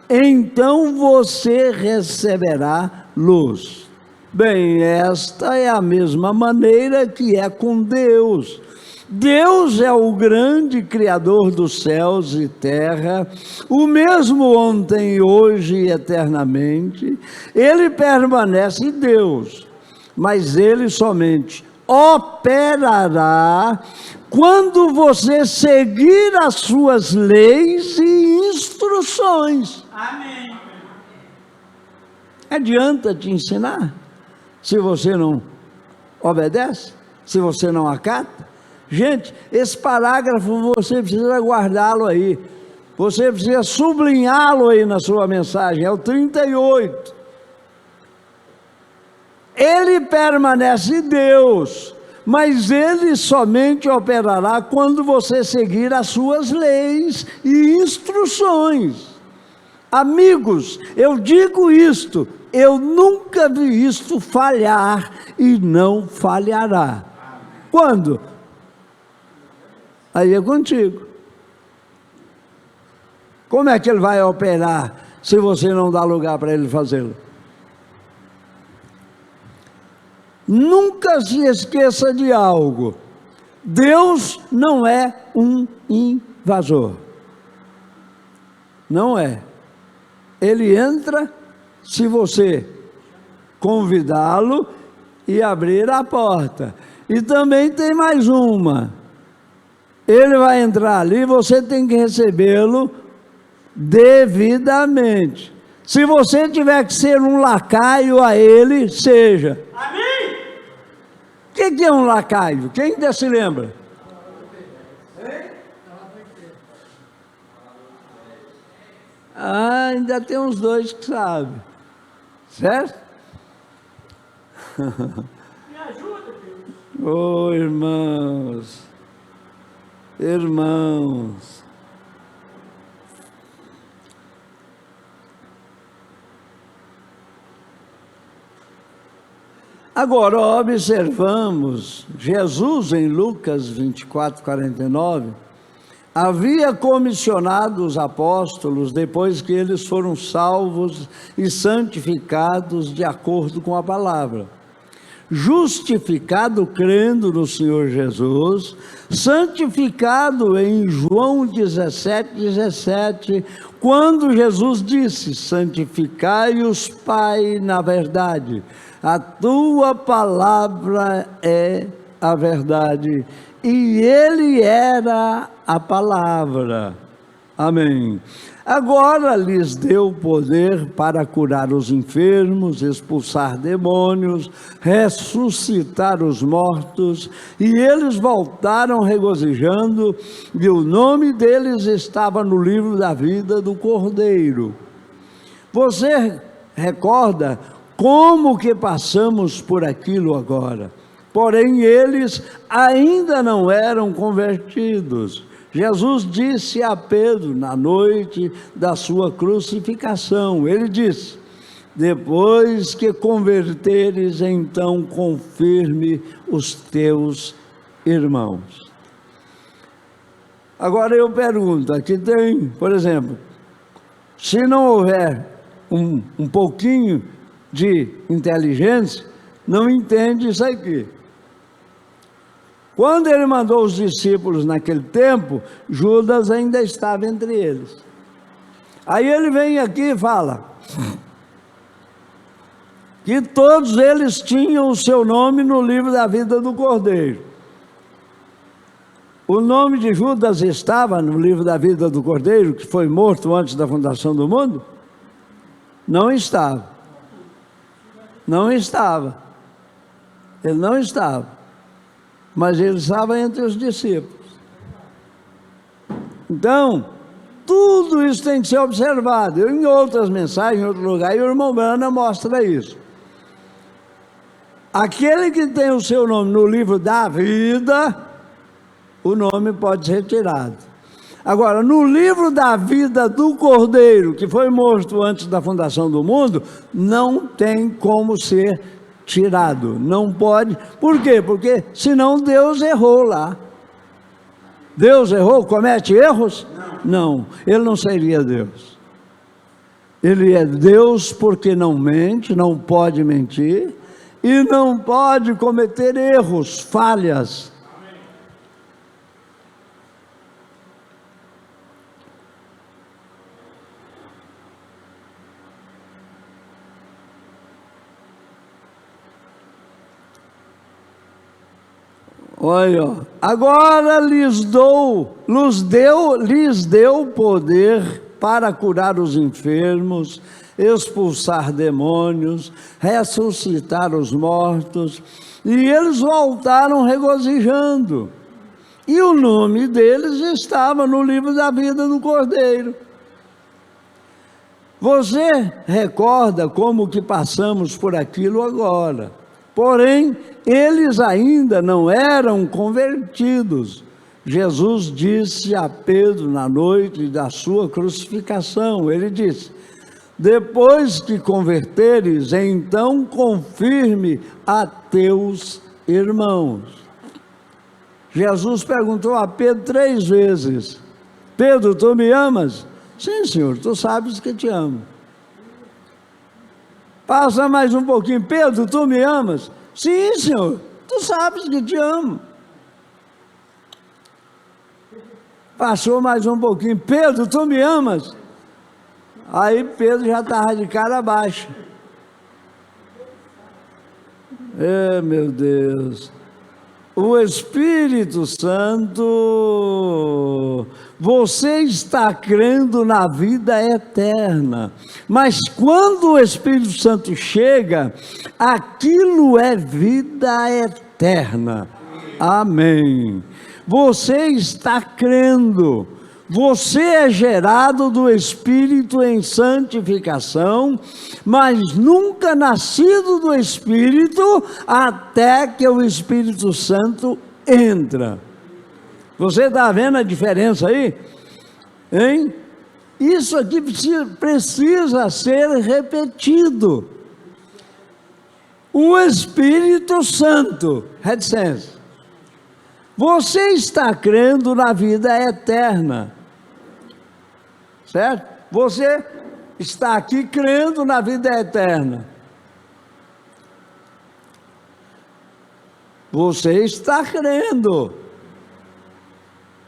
então você receberá luz. Bem, esta é a mesma maneira que é com Deus. Deus é o grande Criador dos céus e terra, o mesmo ontem, hoje e eternamente. Ele permanece Deus, mas Ele somente operará quando você seguir as suas leis e instruções. Amém. Adianta te ensinar se você não obedece, se você não acata? Gente, esse parágrafo você precisa guardá-lo aí, você precisa sublinhá-lo aí na sua mensagem, é o 38. Ele permanece Deus, mas Ele somente operará quando você seguir as suas leis e instruções. Amigos, eu digo isto, eu nunca vi isto falhar e não falhará. Quando? Aí é contigo. Como é que ele vai operar se você não dá lugar para ele fazê-lo? Nunca se esqueça de algo: Deus não é um invasor. Não é. Ele entra se você convidá-lo e abrir a porta. E também tem mais uma: ele vai entrar ali, você tem que recebê-lo devidamente. Se você tiver que ser um lacaio a ele, seja. Amém. O que é um lacaio? Quem ainda se lembra? Ah, ainda tem uns dois que sabem. Certo? Me ajuda, Deus. Oh, irmãos. Irmãos, Agora observamos, Jesus em Lucas 24, 49, havia comissionado os apóstolos depois que eles foram salvos e santificados de acordo com a palavra. Justificado crendo no Senhor Jesus, santificado em João 17, 17, quando Jesus disse: santificai-os, Pai, na verdade, a tua palavra é a verdade. E ele era a palavra. Amém. Agora lhes deu poder para curar os enfermos, expulsar demônios, ressuscitar os mortos, e eles voltaram regozijando, e o nome deles estava no livro da vida do Cordeiro. Você recorda como que passamos por aquilo agora? Porém, eles ainda não eram convertidos. Jesus disse a Pedro na noite da sua crucificação, ele disse: depois que converteres, então confirme os teus irmãos. Agora eu pergunto, aqui tem, por exemplo, se não houver um pouquinho de inteligência, não entende isso aqui. Quando ele mandou os discípulos naquele tempo, Judas ainda estava entre eles. Aí ele vem aqui e fala que todos eles tinham o seu nome no livro da vida do Cordeiro. O nome de Judas estava no livro da vida do Cordeiro, que foi morto antes da fundação do mundo? Não estava. Não estava. Ele não estava. Mas ele estava entre os discípulos. Então, tudo isso tem que ser observado. Eu, em outras mensagens, em outro lugar, e o irmão Brana mostra isso. Aquele que tem o seu nome no livro da vida, o nome pode ser tirado. Agora, no livro da vida do Cordeiro, que foi morto antes da fundação do mundo, não tem como ser tirado, não pode. Por quê? Porque senão Deus errou lá. Deus errou? Comete erros? Não, ele não seria Deus. Ele é Deus porque não mente, não pode mentir e não pode cometer erros, falhas. Olha, agora lhes deu poder para curar os enfermos, expulsar demônios, ressuscitar os mortos, e eles voltaram regozijando. E o nome deles estava no livro da vida do Cordeiro. Você recorda como que passamos por aquilo agora? Porém, eles ainda não eram convertidos. Jesus disse a Pedro na noite da sua crucificação, ele disse: depois que converteres, então confirme a teus irmãos. Jesus perguntou a Pedro 3 vezes: Pedro, tu me amas? Sim, Senhor, tu sabes que te amo. Passa mais um pouquinho: Pedro, tu me amas? Sim, Senhor, tu sabes que te amo. Passou mais um pouquinho: Pedro, tu me amas? Aí Pedro já estava de cara baixa. Meu Deus. O Espírito Santo, você está crendo na vida eterna, mas quando o Espírito Santo chega, aquilo é vida eterna. Amém. Você está crendo. Você é gerado do Espírito em santificação, mas nunca nascido do Espírito até que o Espírito Santo entra. Você está vendo a diferença aí? Hein? Isso aqui precisa ser repetido. o Espírito Santo, reticência. Você está crendo na vida eterna, certo? Você está aqui crendo na vida eterna. Você está crendo.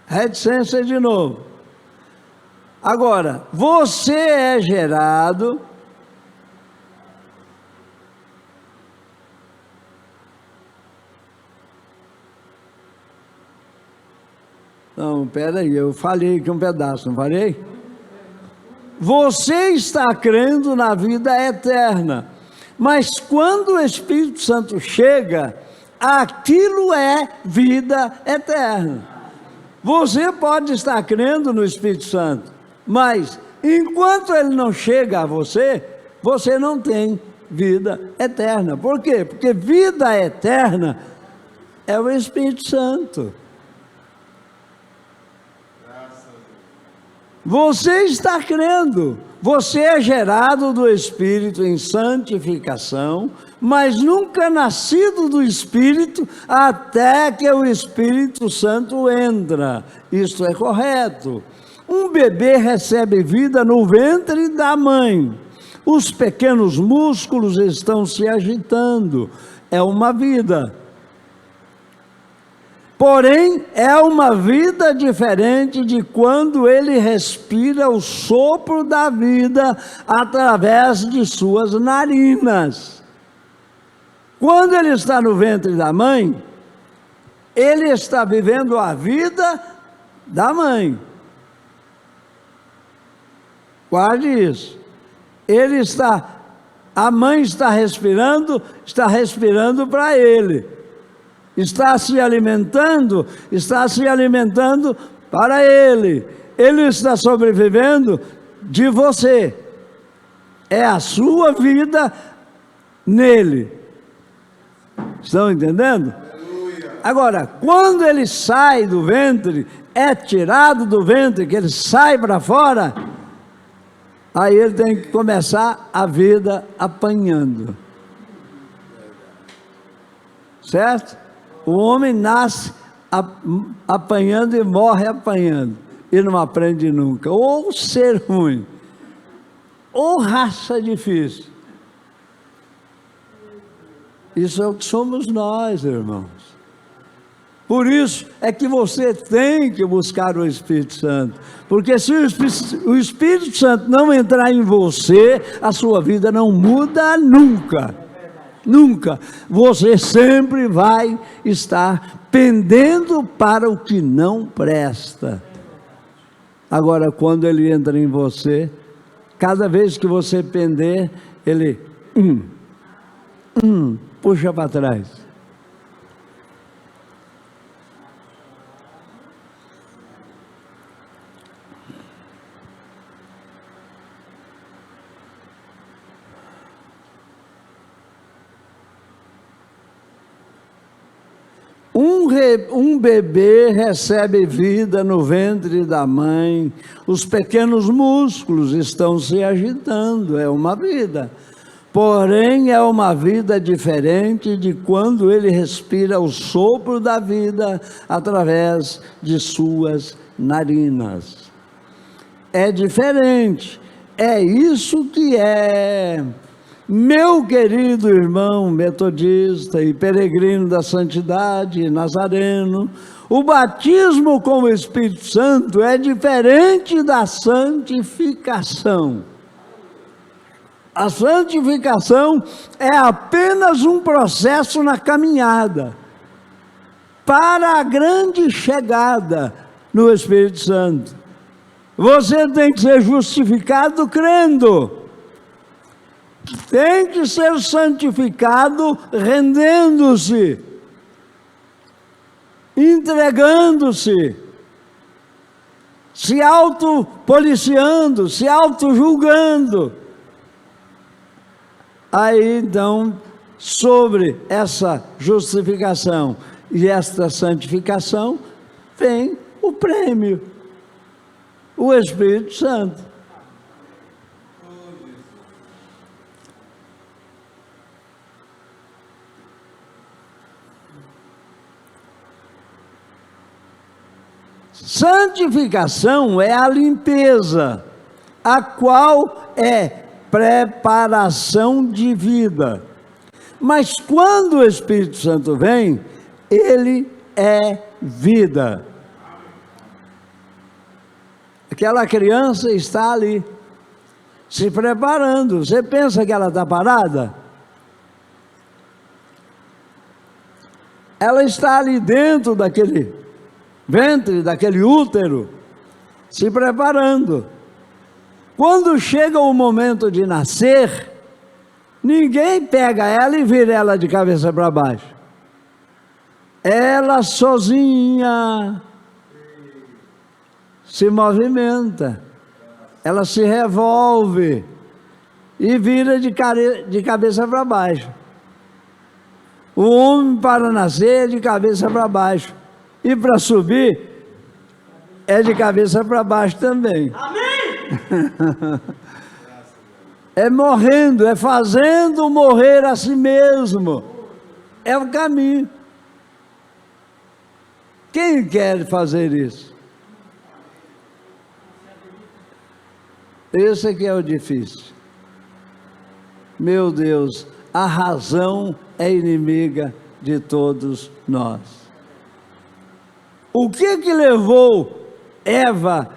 Reticência de novo. Agora, você é gerado Não, peraí, eu falei aqui um pedaço, não falei? Você está crendo na vida eterna, mas quando o Espírito Santo chega, aquilo é vida eterna. Você pode estar crendo no Espírito Santo, mas enquanto ele não chega a você, você não tem vida eterna. Por quê? Porque vida eterna é o Espírito Santo. Você está crendo, você é gerado do Espírito em santificação, mas nunca nascido do Espírito até que o Espírito Santo entra. Isto é correto. Um bebê recebe vida no ventre da mãe. Os pequenos músculos estão se agitando. É uma vida. Porém, é uma vida diferente de quando ele respira o sopro da vida através de suas narinas. Quando ele está no ventre da mãe, ele está vivendo a vida da mãe. Guarde isso. A mãe está respirando para ele. Está se alimentando para ele. Ele está sobrevivendo de você. É a sua vida nele. Estão entendendo? Agora, quando ele sai do ventre, é tirado do ventre, que ele sai para fora, aí ele tem que começar a vida apanhando. Certo? O homem nasce apanhando e morre apanhando, e não aprende nunca. Ou ser ruim, ou raça difícil. Isso é o que somos nós, irmãos. Por isso é que você tem que buscar o Espírito Santo, porque se o Espírito Santo não entrar em você, a sua vida não muda nunca. Nunca. Você sempre vai estar pendendo para o que não presta. Agora, quando ele entra em você, cada vez que você pender, ele puxa para trás. Um bebê recebe vida no ventre da mãe, os pequenos músculos estão se agitando, é uma vida. Porém, é uma vida diferente de quando ele respira o sopro da vida através de suas narinas. É diferente, é isso que é. Meu querido irmão metodista e peregrino da santidade, nazareno, o batismo com o Espírito Santo é diferente da santificação. A santificação é apenas um processo na caminhada para a grande chegada no Espírito Santo. Você tem que ser justificado crendo. Tem que ser santificado rendendo-se, entregando-se, se autopoliciando, se autojulgando. Aí então, sobre essa justificação e esta santificação, vem o prêmio, o Espírito Santo. Santificação é a limpeza, a qual é preparação de vida. Mas quando o Espírito Santo vem, ele é vida. Aquela criança está ali, se preparando. Você pensa que ela está parada? Ela está ali dentro daquele ventre, daquele útero, se preparando. Quando chega o momento de nascer, ninguém pega ela e vira ela de cabeça para baixo. Ela sozinha se movimenta, ela se revolve e vira de cabeça para baixo. O homem, para nascer, é de cabeça para baixo, e para subir é de cabeça para baixo também. Amém! É morrendo, é fazendo morrer a si mesmo. É o caminho. Quem quer fazer isso? Esse aqui é o difícil. Meu Deus, a razão é inimiga de todos nós. O que levou Eva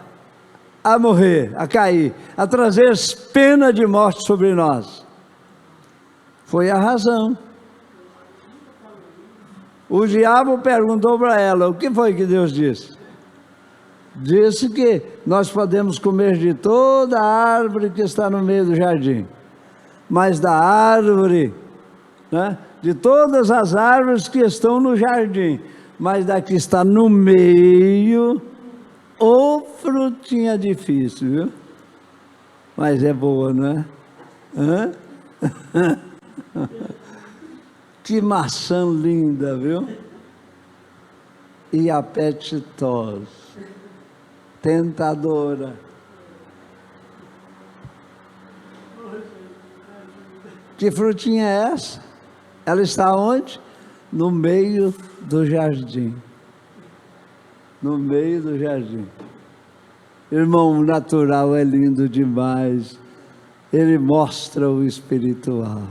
a morrer, a cair, a trazer pena de morte sobre nós? Foi a razão. O diabo perguntou para ela, o que foi que Deus disse? Disse que nós podemos comer de toda a árvore que está no meio do jardim, mas da árvore, né, de todas as árvores que estão no jardim, mas da que está no meio, ô frutinha difícil, viu? Mas é boa, não é? Que maçã linda, viu? E apetitosa, tentadora. Que frutinha é essa? Ela está onde? No meio do jardim. No meio do jardim. Irmão, o natural é lindo demais. Ele mostra o espiritual.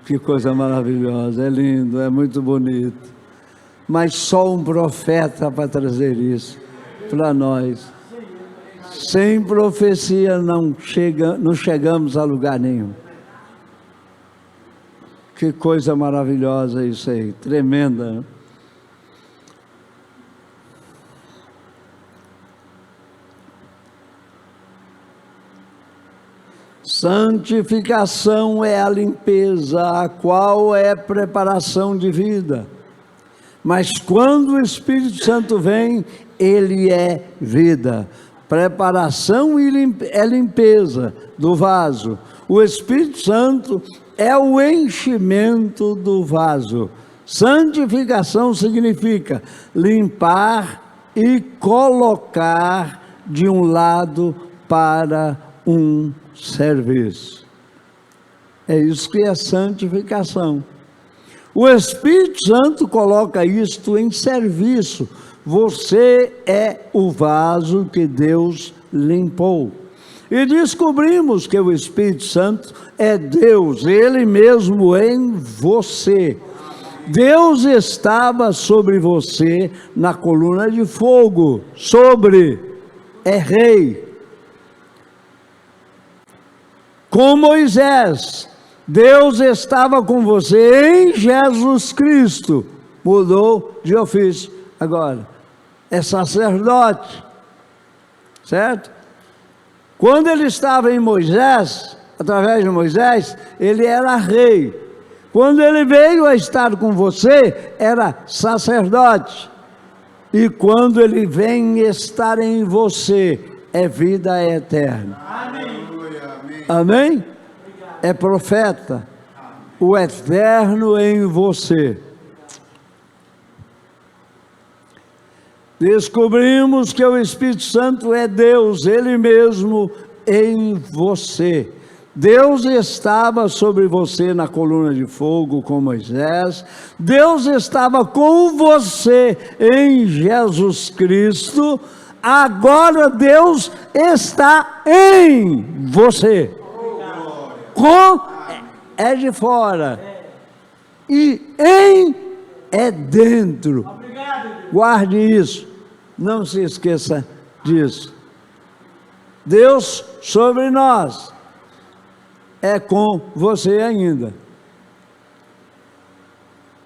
Que coisa maravilhosa, é lindo, é muito bonito. Mas só um profeta para trazer isso para nós. Sem profecia não chegamos a lugar nenhum. Que coisa maravilhosa isso aí, tremenda, né? Santificação é a limpeza, a qual é preparação de vida. Mas quando o Espírito Santo vem, ele é vida. Preparação é limpeza do vaso. O Espírito Santo é o enchimento do vaso. Santificação significa limpar e colocar de um lado para um serviço. É isso que é santificação. O Espírito Santo coloca isto em serviço. Você é o vaso que Deus limpou. E descobrimos que o Espírito Santo é Deus, Ele mesmo em você. Deus estava sobre você na coluna de fogo, é rei. Com Moisés, Deus estava com você em Jesus Cristo, mudou de ofício, agora é sacerdote, certo? Quando ele estava em Moisés, através de Moisés, ele era rei. Quando ele veio a estar com você, era sacerdote. E quando ele vem estar em você, é vida eterna. Amém. Amém? É profeta, o eterno em você. Descobrimos que o Espírito Santo é Deus, Ele mesmo em você. Deus estava sobre você na coluna de fogo com Moisés. Deus estava com você em Jesus Cristo. Agora Deus está em você. Com é de fora e em é dentro. Guarde isso, não se esqueça disso. Deus sobre nós é com você ainda,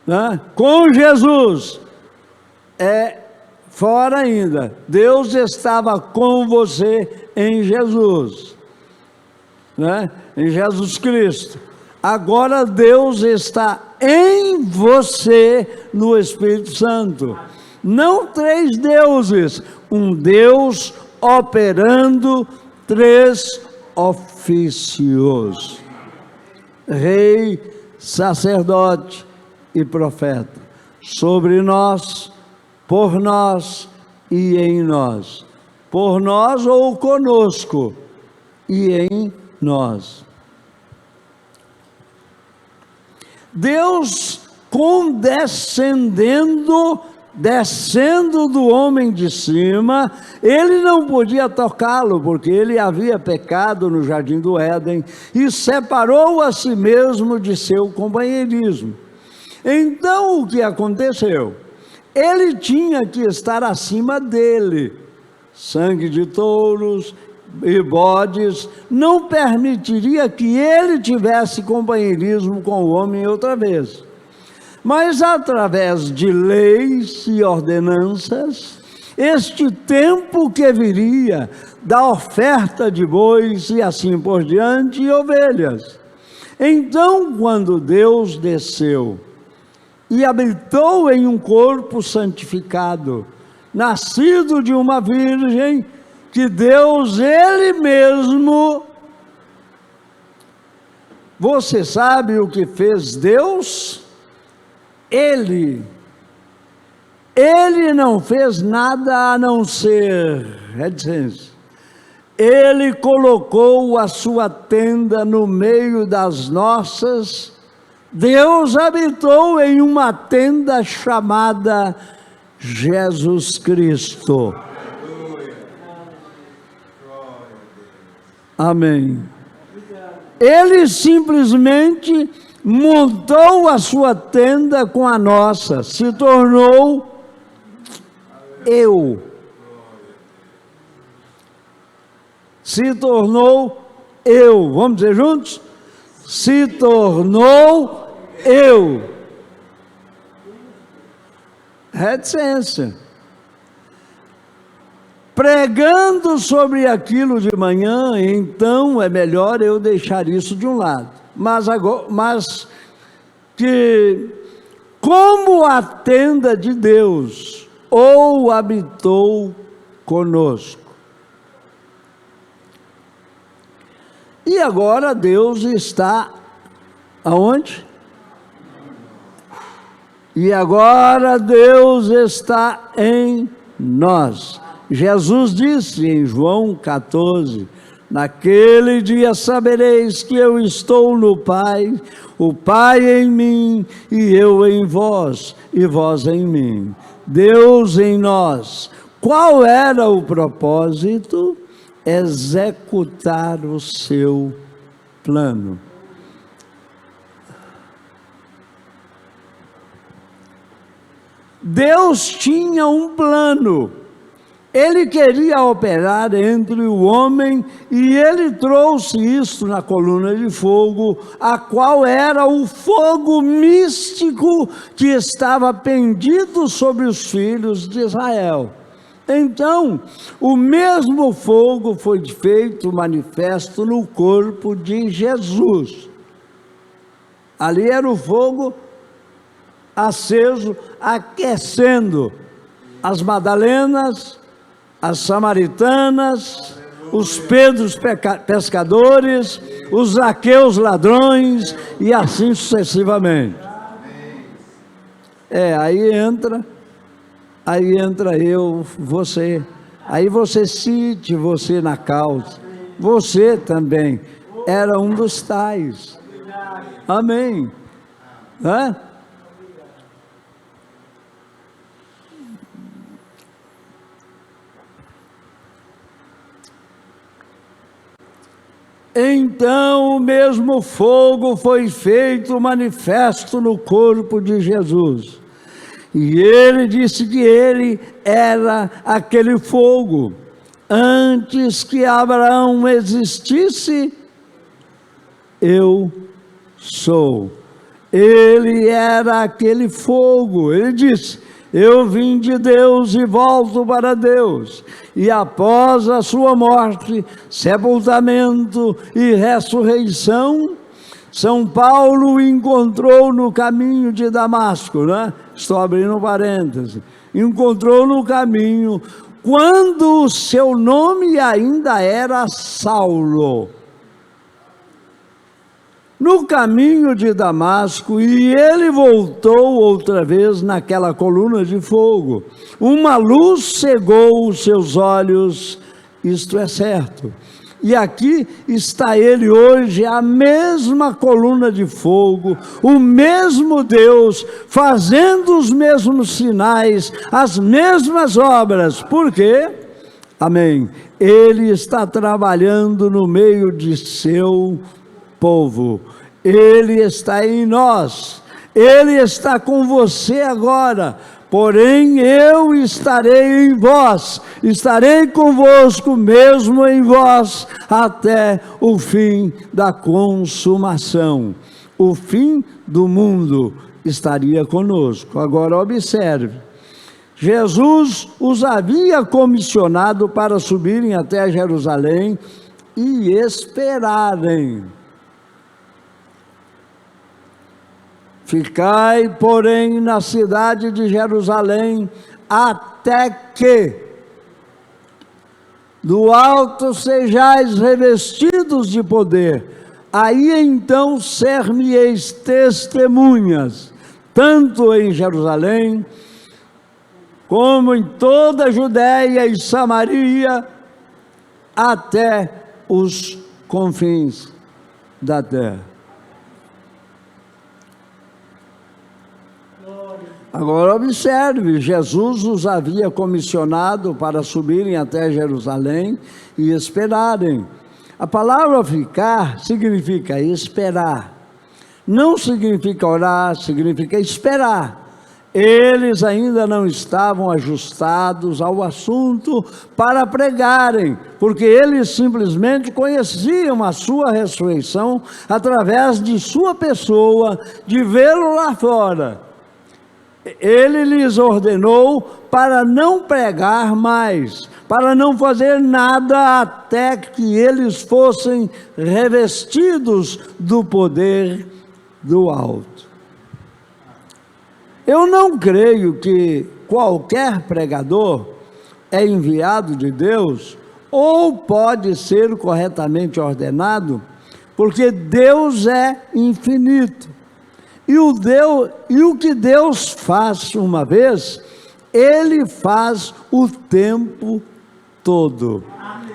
né? Com Jesus é fora ainda. Deus estava com você em Jesus, né? Em Jesus Cristo. Agora Deus está em você no Espírito Santo. Não três deuses, um Deus operando três ofícios: rei, sacerdote e profeta, sobre nós, por nós e em nós. Por nós ou conosco e em nós. Deus descendo do homem de cima, ele não podia tocá-lo, porque ele havia pecado no jardim do Éden e separou a si mesmo de seu companheirismo. Então o que aconteceu? Ele tinha que estar acima dele. Sangue de touros e bodes não permitiria que ele tivesse companheirismo com o homem outra vez. Mas através de leis e ordenanças, este tempo que viria da oferta de bois e assim por diante, e ovelhas. Então, quando Deus desceu e habitou em um corpo santificado, nascido de uma virgem, que Deus, Ele mesmo, você sabe o que fez Deus? Ele não fez nada a não ser reticência. Ele colocou a sua tenda no meio das nossas. Deus habitou em uma tenda chamada Jesus Cristo. Amém. Ele simplesmente montou a sua tenda com a nossa, se tornou eu. Se tornou eu. Vamos dizer juntos? Se tornou eu. Reticência. Pregando sobre aquilo de manhã, então é melhor eu deixar isso de um lado. Mas que como a tenda de Deus ou habitou conosco. E agora Deus está aonde? E agora Deus está em nós. Jesus disse em João 14, naquele dia sabereis que eu estou no Pai, o Pai em mim e eu em vós, e vós em mim. Deus em nós. Qual era o propósito? Executar o seu plano. Deus tinha um plano. Ele queria operar entre o homem e ele trouxe isso na coluna de fogo, a qual era o fogo místico que estava pendido sobre os filhos de Israel. Então, o mesmo fogo foi feito manifesto no corpo de Jesus. Ali era o fogo aceso, aquecendo as Madalenas, as Samaritanas, os Pedros pescadores, os Zaqueus ladrões e assim sucessivamente. Aí entra eu, você. Aí você cite você na causa, você também. era um dos tais. Amém. Hã? Então o mesmo fogo foi feito manifesto no corpo de Jesus. E ele disse que ele era aquele fogo. Antes que Abraão existisse, eu sou. Ele era aquele fogo. Ele disse: eu vim de Deus e volto para Deus. E após a sua morte, sepultamento e ressurreição, São Paulo o encontrou no caminho de Damasco, né? Estou abrindo um parêntese. Encontrou no caminho, quando o seu nome ainda era Saulo. No caminho de Damasco, e ele voltou outra vez naquela coluna de fogo. Uma luz cegou os seus olhos, isto é certo. E aqui está ele hoje, a mesma coluna de fogo, o mesmo Deus, fazendo os mesmos sinais, as mesmas obras. Por quê? Amém. Ele está trabalhando no meio de seu povo. Ele está em nós. Ele está com você agora. Porém, eu estarei em vós, estarei convosco mesmo em vós, até o fim da consumação. O fim do mundo estaria conosco. Agora observe, Jesus os havia comissionado para subirem até Jerusalém e esperarem. Ficai, porém, na cidade de Jerusalém, até que do alto sejais revestidos de poder. Aí então ser-me-eis testemunhas, tanto em Jerusalém, como em toda a Judéia e Samaria, até os confins da terra. Agora observe, Jesus os havia comissionado para subirem até Jerusalém e esperarem. A palavra ficar significa esperar. Não significa orar, significa esperar. Eles ainda não estavam ajustados ao assunto para pregarem, porque eles simplesmente conheciam a sua ressurreição através de sua pessoa, de vê-lo lá fora. Ele lhes ordenou para não pregar mais, para não fazer nada até que eles fossem revestidos do poder do alto. Eu não creio que qualquer pregador é enviado de Deus ou pode ser corretamente ordenado, porque Deus é infinito. E o que Deus faz uma vez, Ele faz o tempo todo.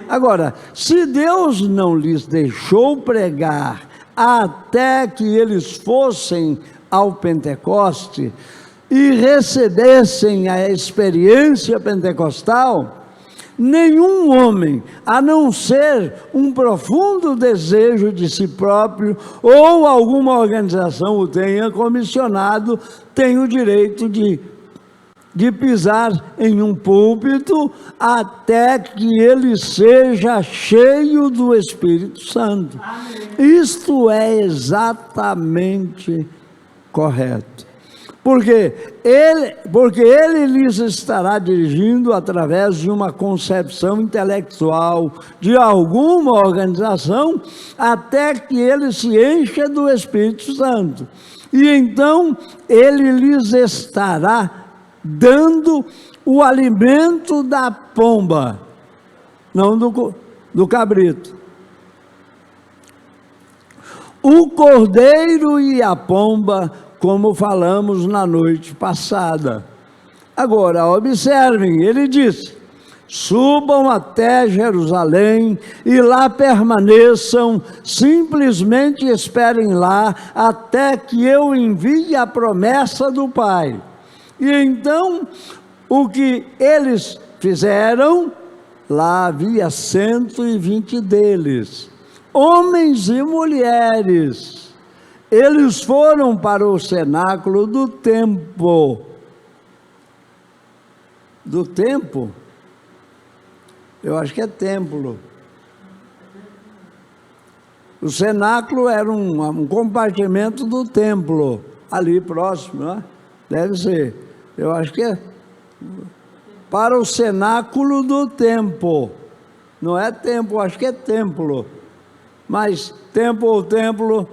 Agora, se Deus não lhes deixou pregar até que eles fossem ao Pentecoste e recebessem a experiência pentecostal, nenhum homem, a não ser um profundo desejo de si próprio ou alguma organização o tenha comissionado, tem o direito de pisar em um púlpito até que ele seja cheio do Espírito Santo. Amém. Isto é exatamente correto. Porque ele lhes estará dirigindo através de uma concepção intelectual, de alguma organização, até que ele se encha do Espírito Santo. E então ele lhes estará dando o alimento da pomba, não do cabrito. O cordeiro e a pomba, como falamos na noite passada. Agora, observem, ele diz: subam até Jerusalém e lá permaneçam, simplesmente esperem lá até que eu envie a promessa do Pai. E então, o que eles fizeram, lá havia 120 deles, homens e mulheres. Eles foram para o cenáculo do templo. Do templo? Eu acho que é templo. O cenáculo era um compartimento do templo, ali próximo, né? Deve ser. Eu acho que é para o cenáculo do templo. Não é templo, acho que é templo. Mas templo ou templo,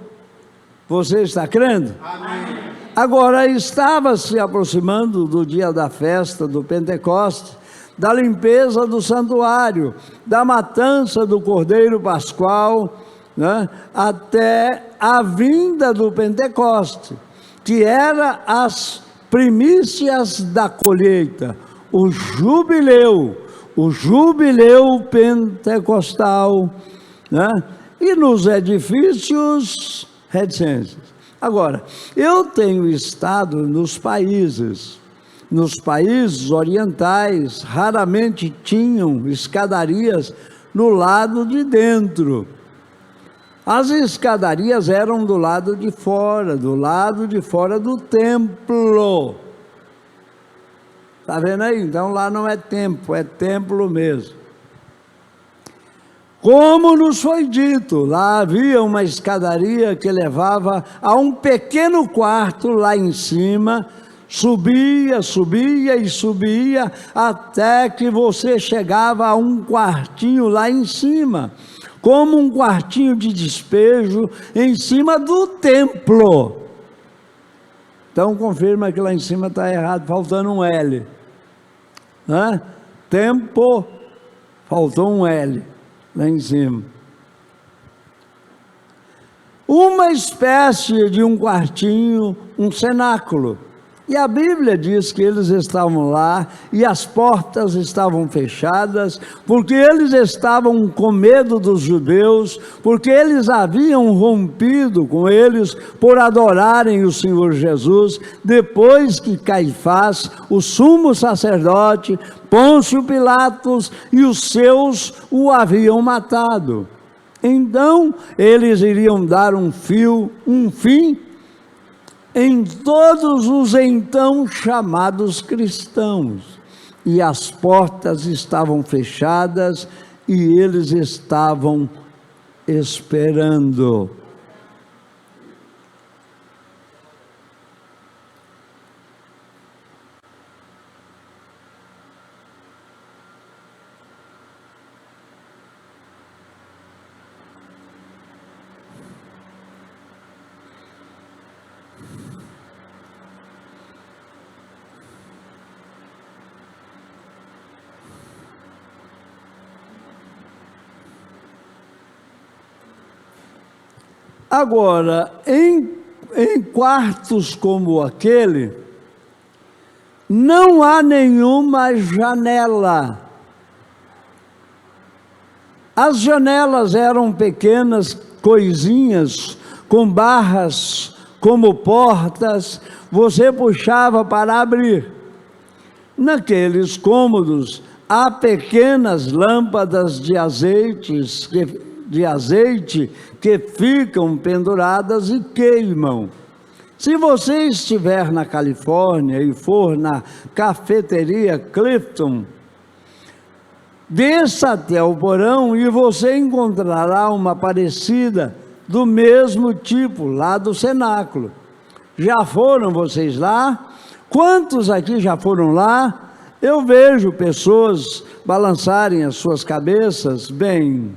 você está crendo? Amém. Agora, estava se aproximando do dia da festa do Pentecostes, da limpeza do santuário, da matança do Cordeiro Pascual, né, até a vinda do Pentecoste, que era as primícias da colheita, o jubileu pentecostal, né, e nos edifícios reticências. Agora, eu tenho estado nos países orientais, raramente tinham escadarias no lado de dentro. As escadarias eram do lado de fora do templo. Está vendo aí? Então lá não é templo, é templo mesmo. Como nos foi dito, lá havia uma escadaria que levava a um pequeno quarto lá em cima, subia e subia, até que você chegava a um quartinho lá em cima, como um quartinho de despejo em cima do templo. Então confirma que lá em cima está errado, faltando um L. Né? Tempo, faltou um L lá em cima. Uma espécie de um quartinho, um cenáculo. E a Bíblia diz que eles estavam lá e as portas estavam fechadas, porque eles estavam com medo dos judeus, porque eles haviam rompido com eles por adorarem o Senhor Jesus, depois que Caifás, o sumo sacerdote, Pôncio Pilatos e os seus o haviam matado. Então, eles iriam dar um fim em todos os então chamados cristãos, e as portas estavam fechadas e eles estavam esperando. Agora, em quartos como aquele, não há nenhuma janela. As janelas eram pequenas coisinhas, com barras como portas, você puxava para abrir. Naqueles cômodos, há pequenas lâmpadas de azeite que ficam penduradas e queimam. Se você estiver na Califórnia e for na cafeteria Clifton, desça até o porão e você encontrará uma parecida do mesmo tipo lá do cenáculo. Já foram vocês lá? Quantos aqui já foram lá? Eu vejo pessoas balançarem as suas cabeças. Bem,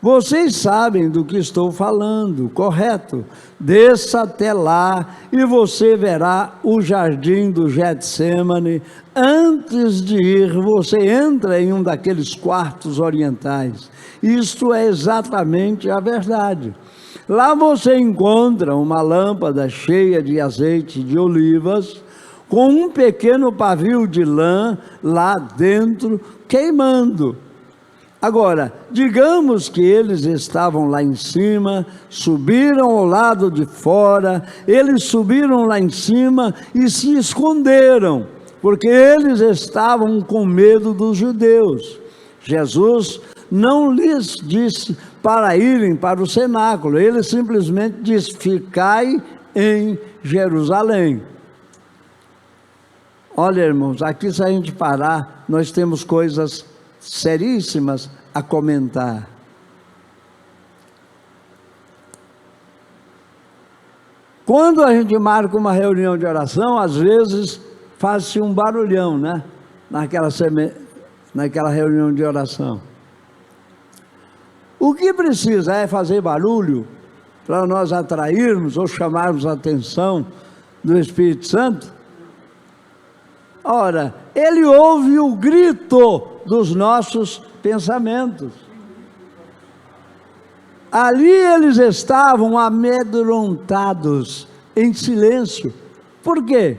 vocês sabem do que estou falando, correto? Desça até lá e você verá o jardim do Getsêmani. Antes de ir, você entra em um daqueles quartos orientais. Isto é exatamente a verdade. Lá você encontra uma lâmpada cheia de azeite de olivas, com um pequeno pavio de lã lá dentro queimando. Agora, digamos que eles estavam lá em cima, subiram ao lado de fora, eles subiram lá em cima e se esconderam, porque eles estavam com medo dos judeus. Jesus não lhes disse para irem para o cenáculo, ele simplesmente disse: ficai em Jerusalém. Olha, irmãos, aqui se a gente parar, nós temos coisas seríssimas a comentar. Quando a gente marca uma reunião de oração, às vezes faz-se um barulhão, né? Naquela reunião de oração. O que precisa é fazer barulho para nós atrairmos ou chamarmos a atenção do Espírito Santo? Ora, ele ouve o grito dos nossos pensamentos. Ali eles estavam amedrontados, em silêncio. Por quê?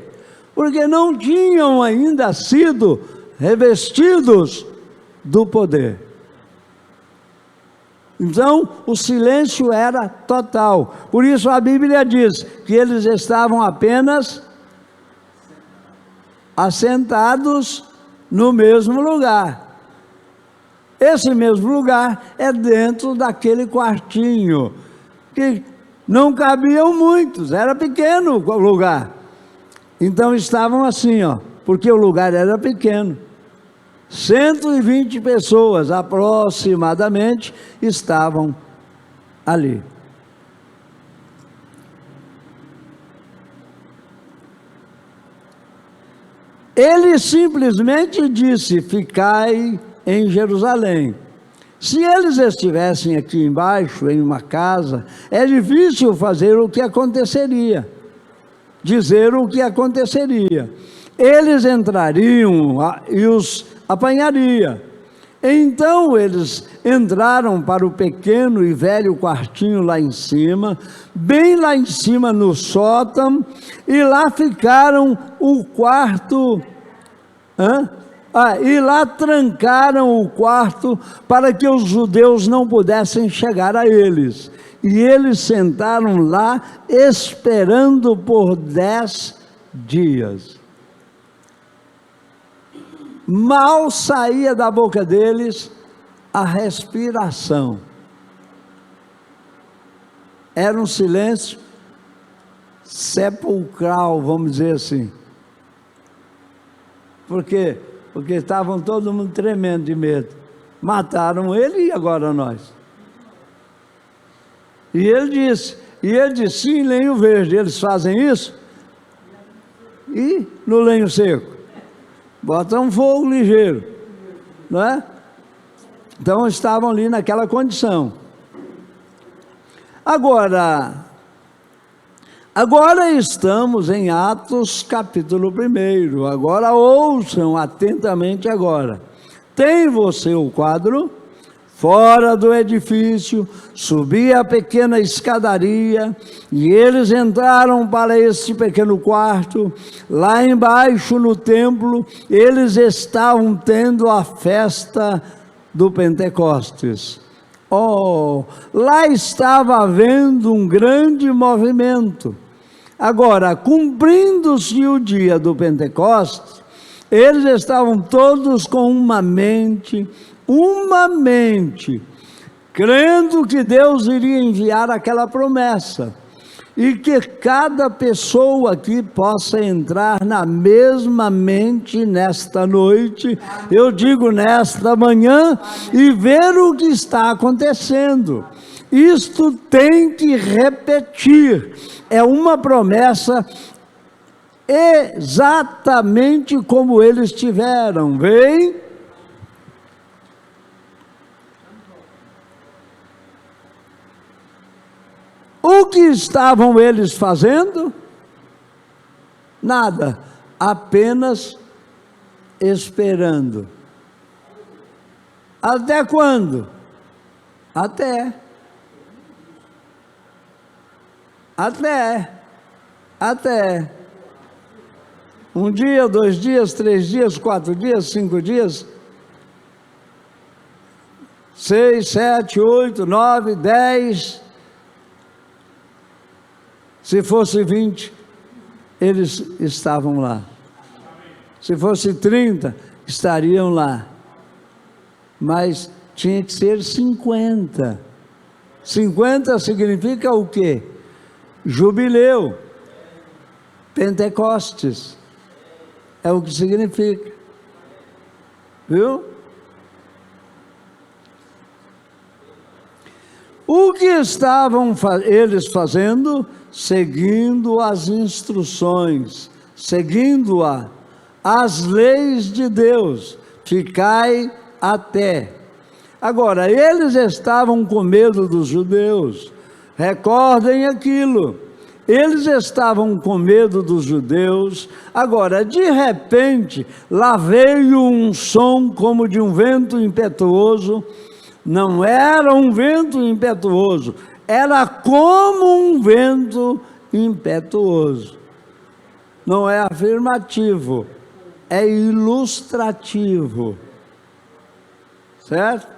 Porque não tinham ainda sido revestidos do poder. Então, o silêncio era total. Por isso a Bíblia diz que eles estavam apenas assentados no mesmo lugar. Esse mesmo lugar é dentro daquele quartinho, que não cabiam muitos, era pequeno o lugar. Então estavam assim, porque o lugar era pequeno. 120 pessoas aproximadamente estavam ali. Ele simplesmente disse: ficai em Jerusalém. Se eles estivessem aqui embaixo, em uma casa, é difícil fazer o que aconteceria, dizer o que aconteceria. Eles entrariam e os apanharia. Então eles entraram para o pequeno e velho quartinho lá em cima, bem lá em cima no sótão, e lá ficaram o quarto, e lá trancaram o quarto para que os judeus não pudessem chegar a eles. E eles sentaram lá esperando por 10 dias. Mal saía da boca deles a respiração. Era um silêncio sepulcral, vamos dizer assim. Por quê? Porque estavam todo mundo tremendo de medo. Mataram ele e agora nós. E ele disse, sim, lenho verde, eles fazem isso? E no lenho seco? Bota um fogo ligeiro, não é? Então estavam ali naquela condição. Agora estamos em Atos capítulo 1. Agora ouçam atentamente agora. Tem você o quadro? Fora do edifício, subia a pequena escadaria, e eles entraram para esse pequeno quarto. Lá embaixo no templo, eles estavam tendo a festa do Pentecostes. Lá estava havendo um grande movimento. Agora, cumprindo-se o dia do Pentecostes, eles estavam todos com uma mente, crendo que Deus iria enviar aquela promessa, e que cada pessoa aqui possa entrar na mesma mente nesta noite, eu digo nesta manhã, e ver o que está acontecendo. Isto tem que repetir, é uma promessa exatamente como eles tiveram. Vem. O que estavam eles fazendo? Nada, apenas esperando. Até quando? Até. Um dia, 2 dias, 3 dias, 4 dias, 5 dias, 6, 7, 8, 9, 10. Se fosse 20, eles estavam lá. Se fosse 30, estariam lá. Mas tinha que ser 50. 50 significa o quê? Jubileu. Pentecostes. É o que significa. Viu? O que estavam eles fazendo? Seguindo as instruções, seguindo as leis de Deus. Ficai até. Agora, eles estavam com medo dos judeus. Recordem aquilo. Eles estavam com medo dos judeus. Agora, de repente, lá veio um som como de um vento impetuoso. Não era um vento impetuoso, era como um vento impetuoso. Não é afirmativo, é ilustrativo. Certo?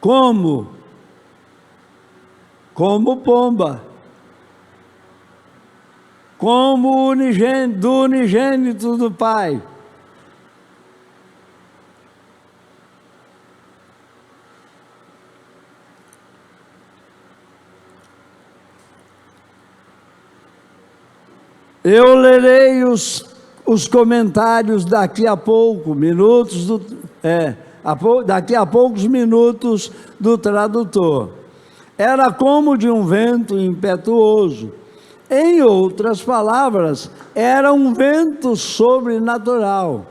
Como? Como pomba. Como do unigênito do Pai. Eu lerei os comentários daqui a pouco, daqui a poucos minutos do tradutor. Era como de um vento impetuoso. Em outras palavras, era um vento sobrenatural.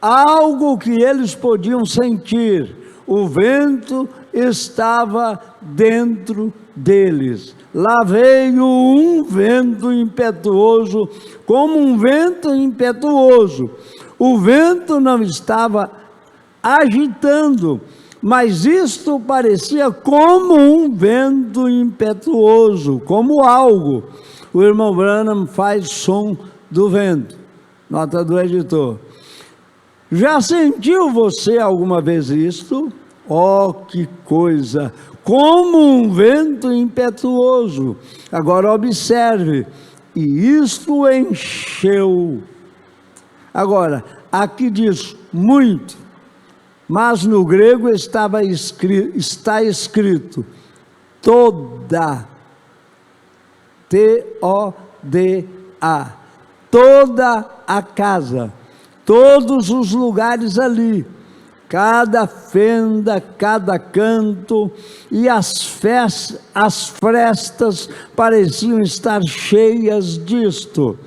Algo que eles podiam sentir. O vento estava dentro deles. Lá veio um vento impetuoso, como um vento impetuoso. O vento não estava agitando, mas isto parecia como um vento impetuoso, como algo. O irmão Branham faz som do vento. Nota do editor. Já sentiu você alguma vez isto? Que coisa! Como um vento impetuoso. Agora observe, e isto encheu. Agora, aqui diz muito, mas no grego está escrito toda, T-O-D-A, toda a casa, todos os lugares ali, cada fenda, cada canto, e as frestas pareciam estar cheias disto.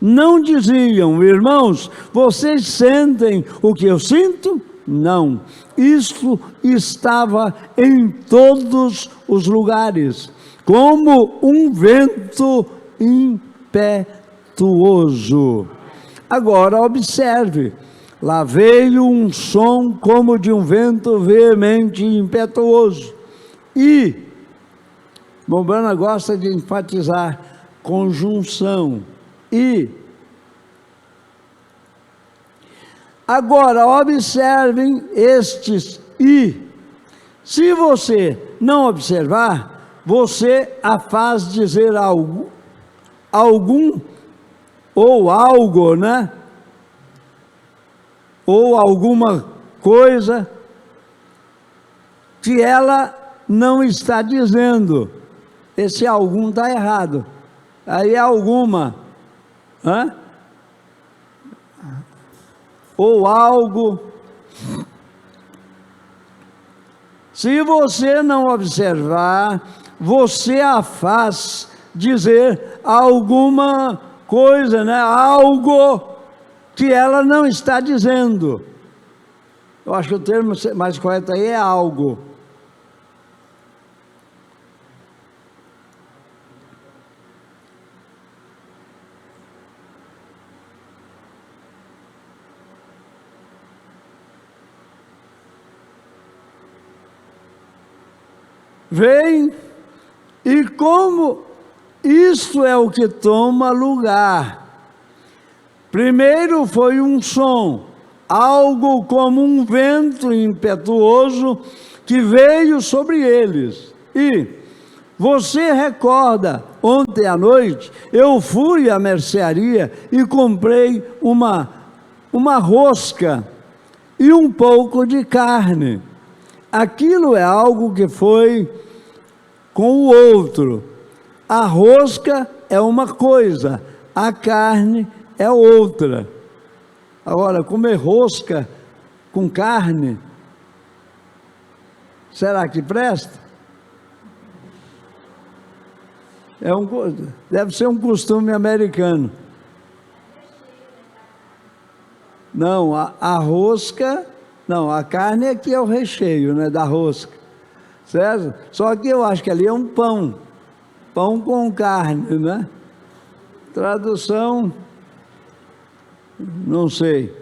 Não diziam, irmãos, vocês sentem o que eu sinto? Não, isto estava em todos os lugares, como um vento impetuoso. Agora observe, lá veio um som como de um vento veemente e impetuoso. E, Bombana gosta de enfatizar conjunção. E, agora observem estes e. Se você não observar, você a faz dizer algo, algum ou algo, né? Ou alguma coisa que ela não está dizendo. Esse algum está errado. Aí é alguma. Ou algo. Se você não observar, você a faz dizer alguma coisa, né? Algo que ela não está dizendo. Eu acho que o termo mais correto aí é algo. Vem, isto é o que toma lugar. Primeiro foi um som, algo como um vento impetuoso que veio sobre eles. E você recorda, ontem à noite, eu fui à mercearia e comprei uma rosca e um pouco de carne. Aquilo é algo que foi com o outro. A rosca é uma coisa, a carne é outra. Agora, comer rosca com carne, será que presta? Deve ser um costume americano. Não, a rosca, não, a carne é que é o recheio, né, da rosca, certo? Só que eu acho que ali é um pão com carne, né? Tradução, não sei.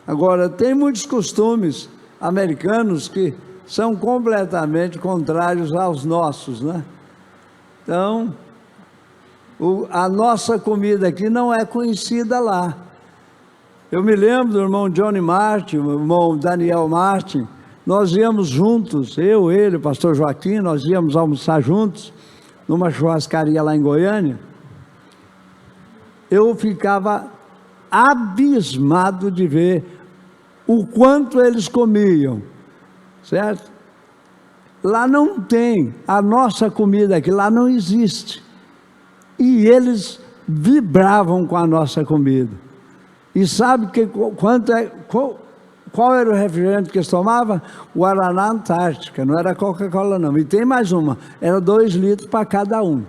Agora, tem muitos costumes americanos que são completamente contrários aos nossos, né? Então, a nossa comida aqui não é conhecida lá. Eu me lembro do irmão Johnny Martin, o irmão Daniel Martin, nós íamos juntos, ele, o pastor Joaquim, nós íamos almoçar juntos, numa churrascaria lá em Goiânia. Eu ficava abismado de ver o quanto eles comiam, certo? Lá não tem, a nossa comida aqui, lá não existe. E eles vibravam com a nossa comida. E sabe qual era o refrigerante que eles tomavam? Guaraná Antártica, não era Coca-Cola não. E tem mais uma, era 2 litros para cada um.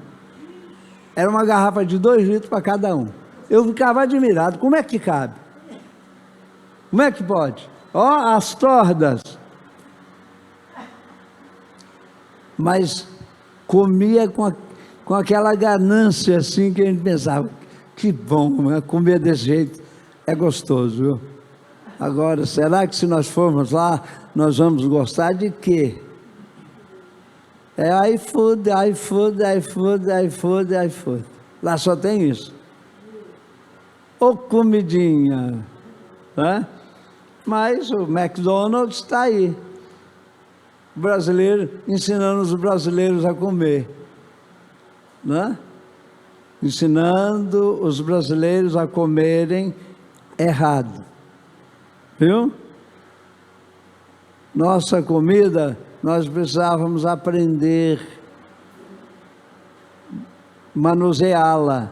Era uma garrafa de 2 litros para cada um. Eu ficava admirado, como é que cabe? Como é que pode? Ó, as tordas. Mas comia com aquela ganância assim que a gente pensava, que bom, né? Comer desse jeito é gostoso, viu? Agora, será que se nós formos lá, nós vamos gostar de quê? É iFood. Lá só tem isso. Ô comidinha, né? Mas o McDonald's está aí. O brasileiro, ensinando os brasileiros a comer, né? Ensinando os brasileiros a comerem errado, viu? Nossa comida, nós precisávamos aprender, manuseá-la,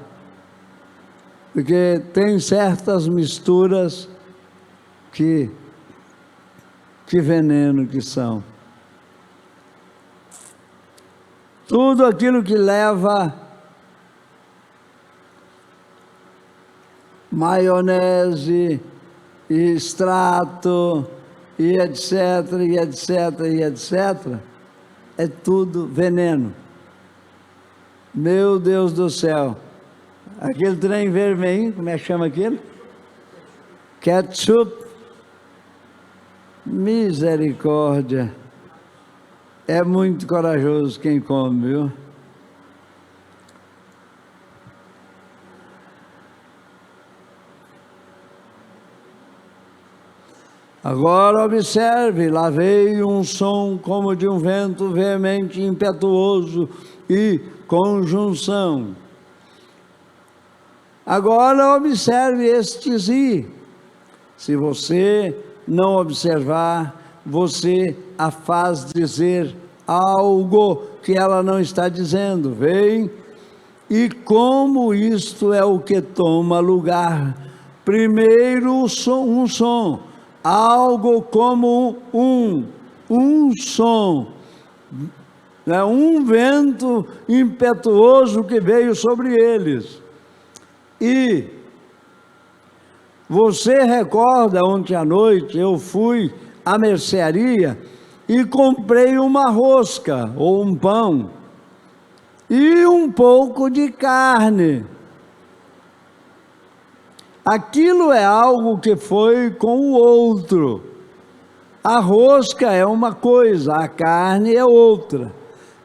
porque tem certas misturas que veneno que são. Tudo aquilo que leva maionese, e extrato, e etc, é tudo veneno. Meu Deus do céu. Aquele trem vermelho, como é que chama aquilo? Ketchup. Misericórdia. É muito corajoso quem come, viu? Agora observe, lá veio um som como de um vento veemente, impetuoso e conjunção. Agora observe estes i. Se você não observar, você a faz dizer algo que ela não está dizendo. Vem, e como isto é o que toma lugar. Primeiro um som, algo como um som, né? Um vento impetuoso que veio sobre eles. E você recorda, ontem à noite eu fui à mercearia e comprei uma rosca ou um pão e um pouco de carne. Aquilo é algo que foi com o outro. A rosca é uma coisa, a carne é outra.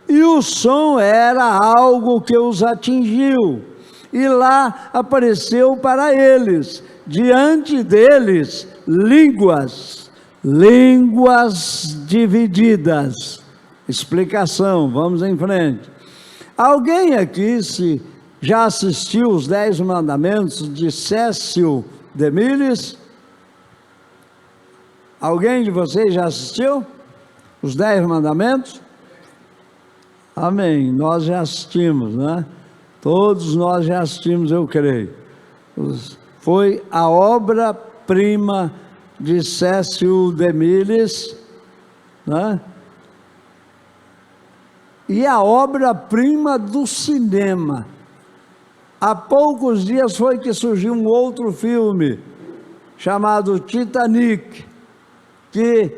e o som era algo que os atingiu. E lá apareceu para eles, diante deles, línguas divididas. Explicação, vamos em frente. Alguém aqui já assistiu os 10 mandamentos de Cécile DeMille? Alguém de vocês já assistiu os 10 mandamentos? Amém, nós já assistimos, né? Todos nós já assistimos, eu creio. Foi a obra-prima de Cécile DeMille, né? E a obra-prima do cinema. Há poucos dias foi que surgiu um outro filme, chamado Titanic, que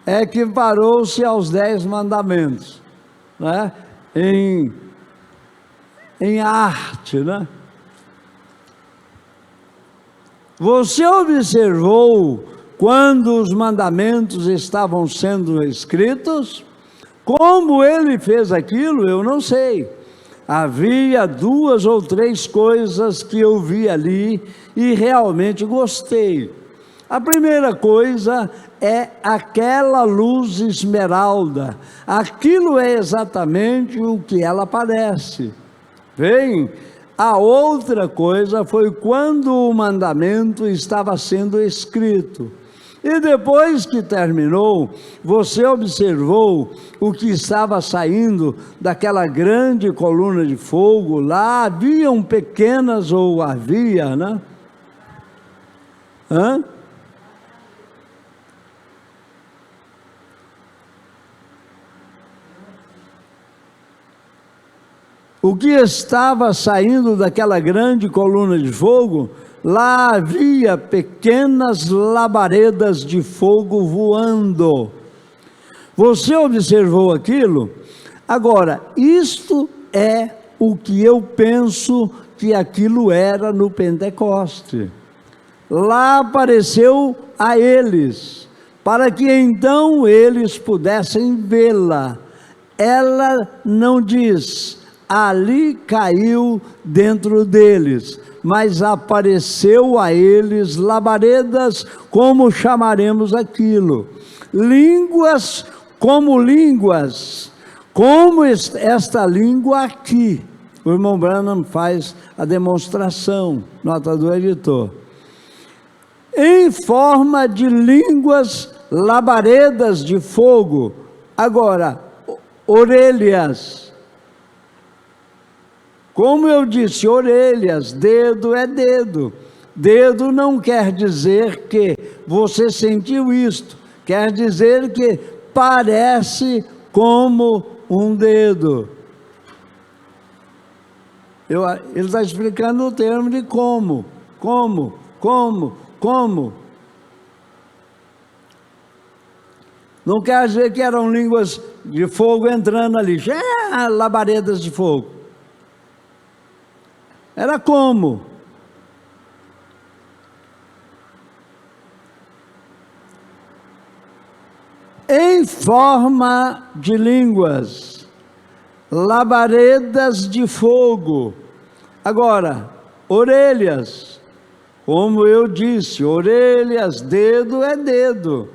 equiparou-se aos 10 mandamentos, né? Em arte, né? Você observou quando os mandamentos estavam sendo escritos? Como ele fez aquilo, eu não sei. Havia 2 ou 3 coisas que eu vi ali e realmente gostei. A primeira coisa é aquela luz esmeralda. Aquilo é exatamente o que ela parece. Bem, a outra coisa foi quando o mandamento estava sendo escrito. E depois que terminou, você observou o que estava saindo daquela grande coluna de fogo. Lá haviam pequenas, ou havia, né? O que estava saindo daquela grande coluna de fogo, lá havia pequenas labaredas de fogo voando. Você observou aquilo? Agora, isto é o que eu penso que aquilo era no Pentecoste. Lá apareceu a eles, para que então eles pudessem vê-la. Ela não diz: ali caiu dentro deles, mas apareceu a eles labaredas, como chamaremos aquilo, línguas, como esta língua aqui. O irmão Branham faz a demonstração, nota do editor, em forma de línguas, labaredas de fogo. Agora, orelhas. Como eu disse, orelhas, dedo é dedo. Dedo não quer dizer que você sentiu isto, quer dizer que parece como um dedo. Ele está explicando o termo de como. Não quer dizer que eram línguas de fogo entrando ali, labaredas de fogo. Era como? Em forma de línguas, labaredas de fogo. Agora, orelhas, como eu disse, orelhas, dedo é dedo.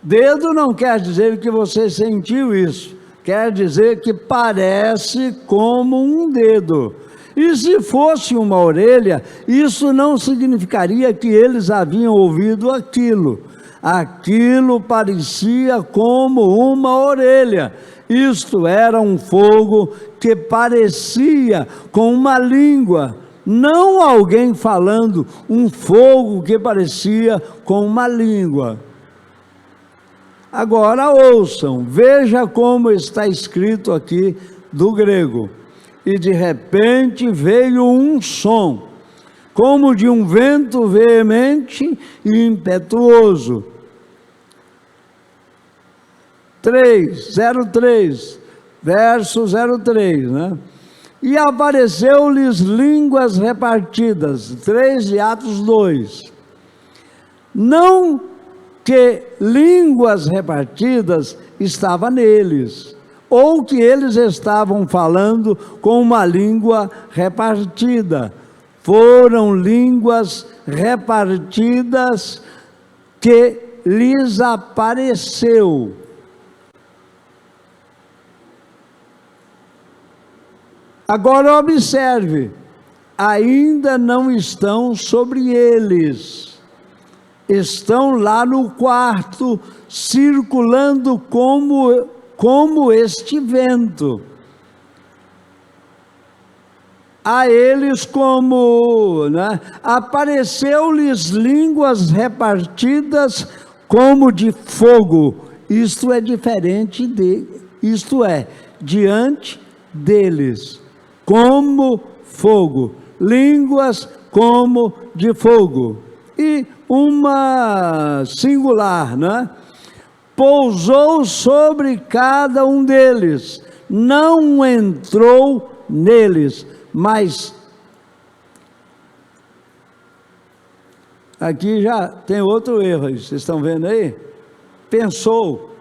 Dedo não quer dizer que você sentiu isso, quer dizer que parece como um dedo. E se fosse uma orelha, isso não significaria que eles haviam ouvido aquilo. Aquilo parecia como uma orelha. Isto era um fogo que parecia com uma língua. Não alguém falando, um fogo que parecia com uma língua. Agora ouçam, veja como está escrito aqui do grego. E de repente veio um som, como de um vento veemente e impetuoso. 03, verso 03, né? E apareceu-lhes línguas repartidas, 3 de Atos 2. Não que línguas repartidas estava neles, ou que eles estavam falando com uma língua repartida. Foram línguas repartidas que lhes apareceu. Agora observe, ainda não estão sobre eles, estão lá no quarto, circulando como este vento. A eles apareceu-lhes línguas repartidas como de fogo. Isto é diferente diante deles, como fogo, línguas como de fogo. E uma singular, pousou sobre cada um deles, não entrou neles, mas aqui já tem outro erro, vocês estão vendo aí? Pensou,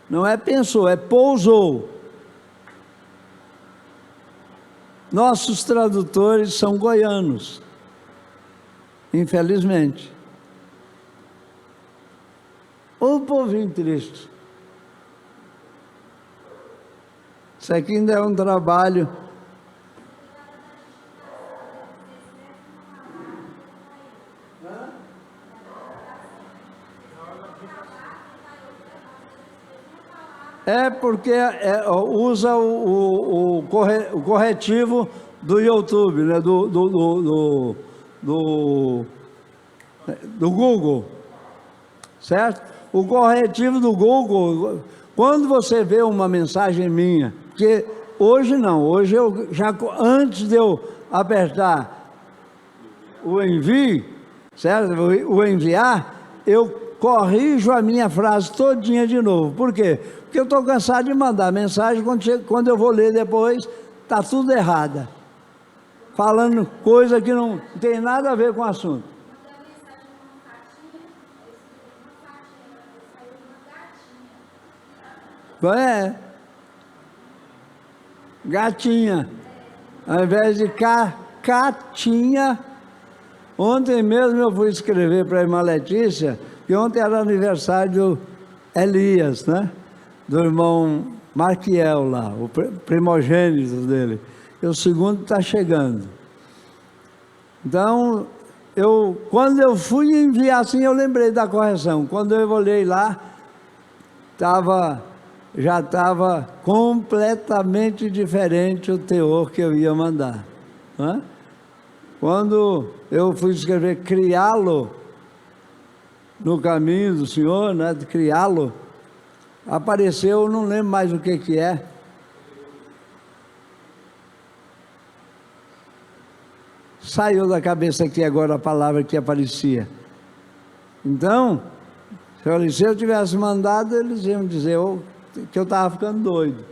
não é pensou, é pousou. Nossos tradutores são goianos, infelizmente. Ô povinho triste. Isso aqui ainda é um trabalho. É porque usa o corretivo do YouTube, do Google, certo? O corretivo do Google, quando você vê uma mensagem minha, porque hoje não, hoje eu já, antes de eu apertar o envio, certo? O enviar, eu corrijo a minha frase todinha de novo. Por quê? Porque eu estou cansado de mandar mensagem, quando eu vou ler depois, está tudo errada. Falando coisa que não tem nada a ver com o assunto. Gatinha. Ao invés de catinha. Ontem mesmo eu fui escrever para a irmã Letícia, que ontem era aniversário do Elias, do irmão Marquiel lá, o primogênito dele. E o segundo está chegando. Então, quando eu fui enviar assim, eu lembrei da correção. Quando eu olhei lá, já estava completamente diferente o teor que eu ia mandar. Quando eu fui escrever criá-lo no caminho do Senhor, de criá-lo, apareceu, eu não lembro mais o que é. Saiu da cabeça aqui agora a palavra que aparecia. Então, se eu tivesse mandado, eles iam dizer que eu estava ficando doido.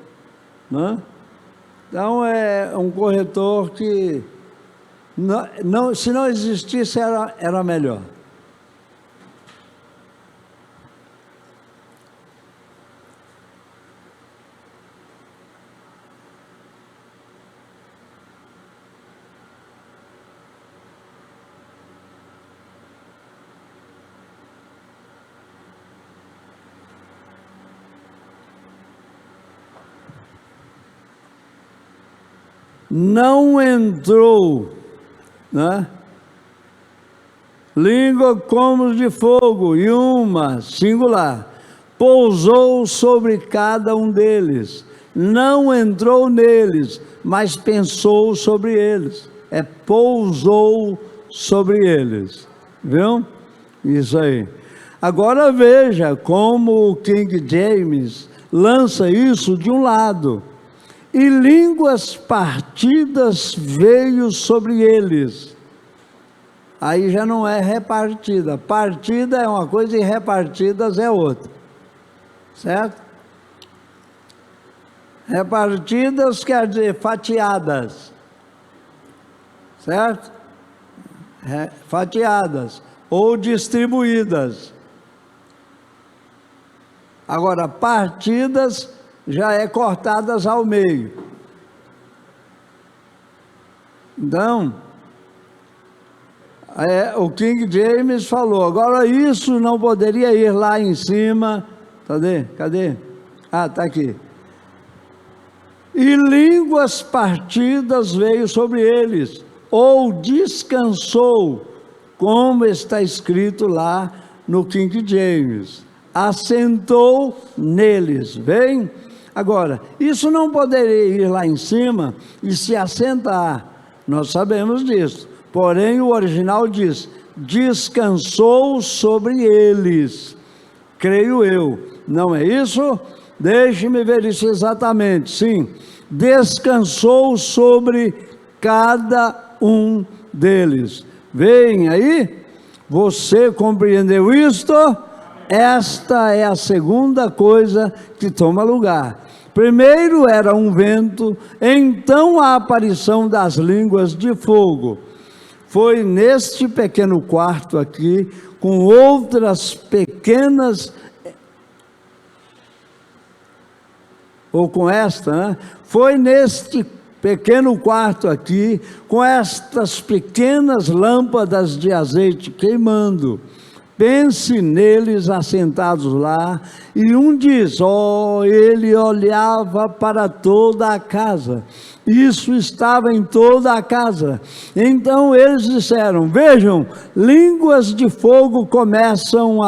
Então, é um corretor que, se não existisse, era melhor. Não entrou, língua como de fogo, e uma, singular, pousou sobre cada um deles, não entrou neles, mas pensou sobre eles, pousou sobre eles, viu? Isso aí. Agora veja como o King James lança isso de um lado. E línguas partidas veio sobre eles. Aí já não é repartida. Partida é uma coisa e repartidas é outra. Certo? Repartidas quer dizer fatiadas. Certo? Fatiadas ou distribuídas. Agora, partidas já é cortadas ao meio. Então, o King James falou, agora isso não poderia ir lá em cima, cadê? Ah, está aqui. E línguas partidas veio sobre eles, ou descansou, como está escrito lá no King James, assentou neles, bem? Agora, isso não poderia ir lá em cima e se assentar, nós sabemos disso, porém o original diz, descansou sobre eles, creio eu, não é isso? Deixe-me ver isso exatamente, sim, descansou sobre cada um deles. Vem aí? Você compreendeu isto? Esta é a segunda coisa que toma lugar. Primeiro era um vento, então a aparição das línguas de fogo. Foi neste pequeno quarto aqui, com outras pequenas, ou com esta, né? Foi neste pequeno quarto aqui, com estas pequenas lâmpadas de azeite queimando. Pense neles assentados lá, e um diz, ele olhava para toda a casa, isso estava em toda a casa. Então eles disseram, vejam, línguas de fogo começam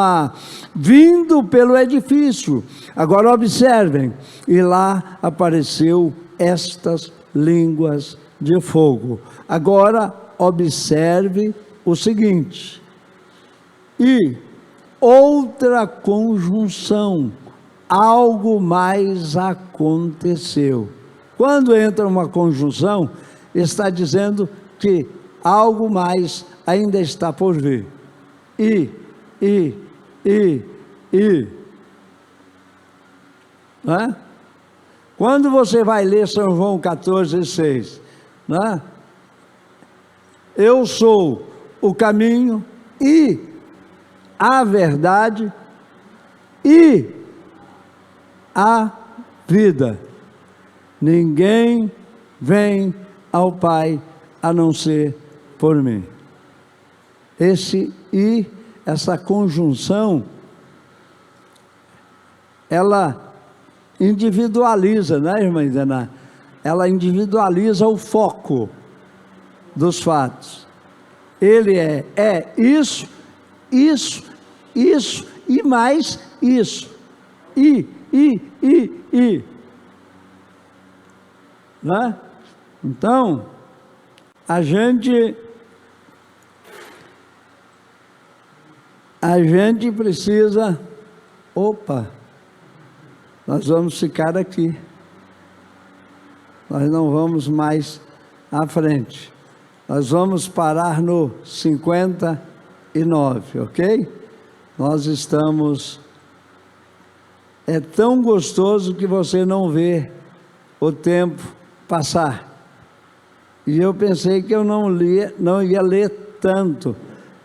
vindo pelo edifício. Agora observem, e lá apareceu estas línguas de fogo. Agora observe o seguinte, e outra conjunção, algo mais aconteceu. Quando entra uma conjunção, está dizendo que algo mais ainda está por vir. Né? Quando você vai ler São João 14,6, né? Eu sou o caminho e a verdade e a vida. Ninguém vem ao Pai a não ser por mim. Essa conjunção, ela individualiza, né, irmã Idana? Ela individualiza o foco dos fatos. Ele é isso e mais isso. Né? Então, a gente precisa, nós vamos ficar aqui, nós não vamos mais à frente, nós vamos parar no 59, ok? Nós estamos, é tão gostoso que você não vê o tempo passar, e eu pensei que eu não ia ler tanto,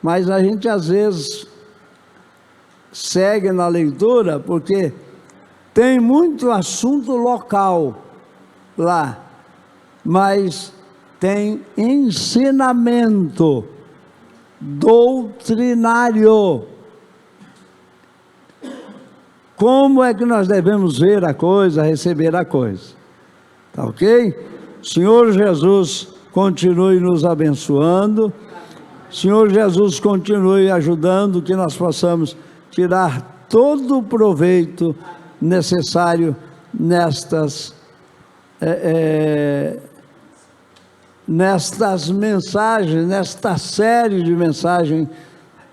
mas a gente às vezes segue na leitura, porque tem muito assunto local lá, mas tem ensinamento doutrinário. Como é que nós devemos ver a coisa, receber a coisa? Tá ok? Senhor Jesus continue nos abençoando, Senhor Jesus continue ajudando que nós possamos tirar todo o proveito necessário nestas mensagens, nesta série de mensagens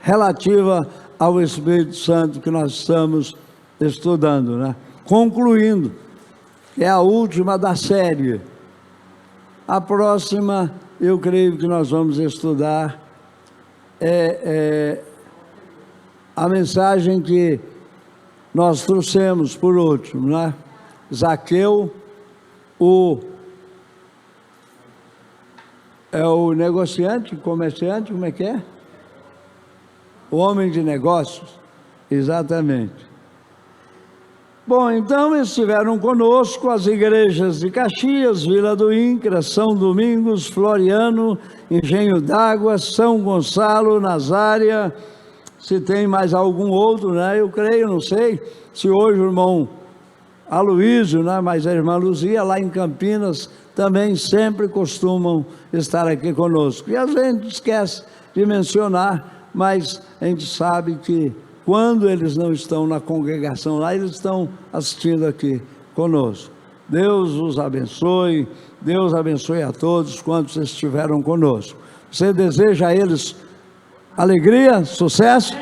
relativa ao Espírito Santo que nós estamos estudando, né? Concluindo, é a última da série. A próxima, eu creio que nós vamos estudar a mensagem que nós trouxemos por último, né? Zaqueu, o negociante, comerciante, como é que é? O homem de negócios, exatamente. Bom, então estiveram conosco as igrejas de Caxias, Vila do Incra, São Domingos, Floriano, Engenho d'Água, São Gonçalo, Nazária. Se tem mais algum outro, né? Eu creio, não sei, se hoje o irmão Aloísio, né? Mas a irmã Luzia, lá em Campinas, também sempre costumam estar aqui conosco. E a gente esquece de mencionar, mas a gente sabe que quando eles não estão na congregação lá, eles estão assistindo aqui conosco. Deus os abençoe, Deus abençoe a todos quantos estiveram conosco. Você deseja a eles alegria, sucesso?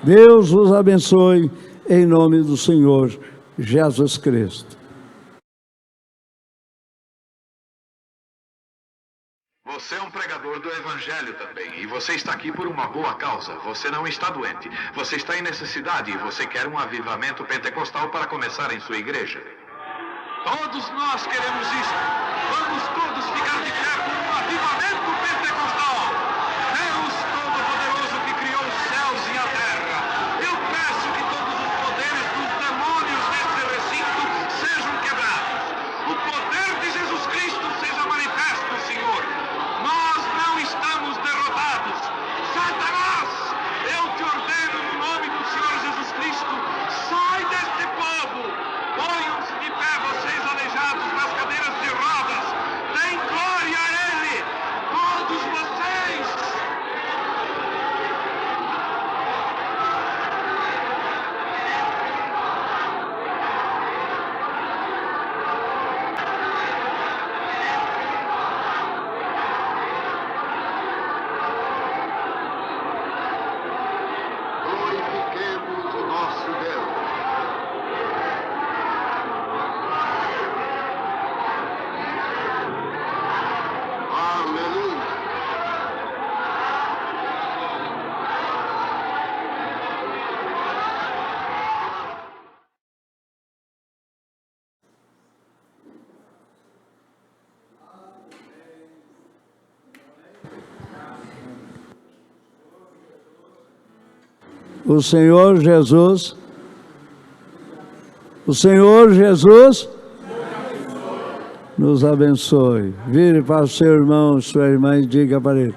Deus os abençoe, em nome do Senhor Jesus Cristo. Você é um pregador do Evangelho também, e você está aqui por uma boa causa. Você não está doente, você está em necessidade e você quer um avivamento pentecostal para começar em sua igreja. Todos nós queremos isso. Vamos todos ficar de pé por um avivamento pentecostal. Deus Todo-Poderoso que criou os céus e a terra, eu peço que todos os poderes dos demônios nesse recinto sejam quebrados. O poder de Jesus Cristo seja manifesto, Senhor. Nós não estamos derrotados. Satanás, eu te ordeno no nome do Senhor Jesus Cristo, sai deste povo. Ponham-se de pé, vocês aleijados nas cadeiras de rodas. Deem glória a Ele, todos vocês. Glorifiquemos o nosso Deus. Aleluia. O Senhor Jesus nos abençoe. Vire para o seu irmão, sua irmã e diga para ele: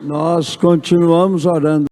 nós continuamos orando.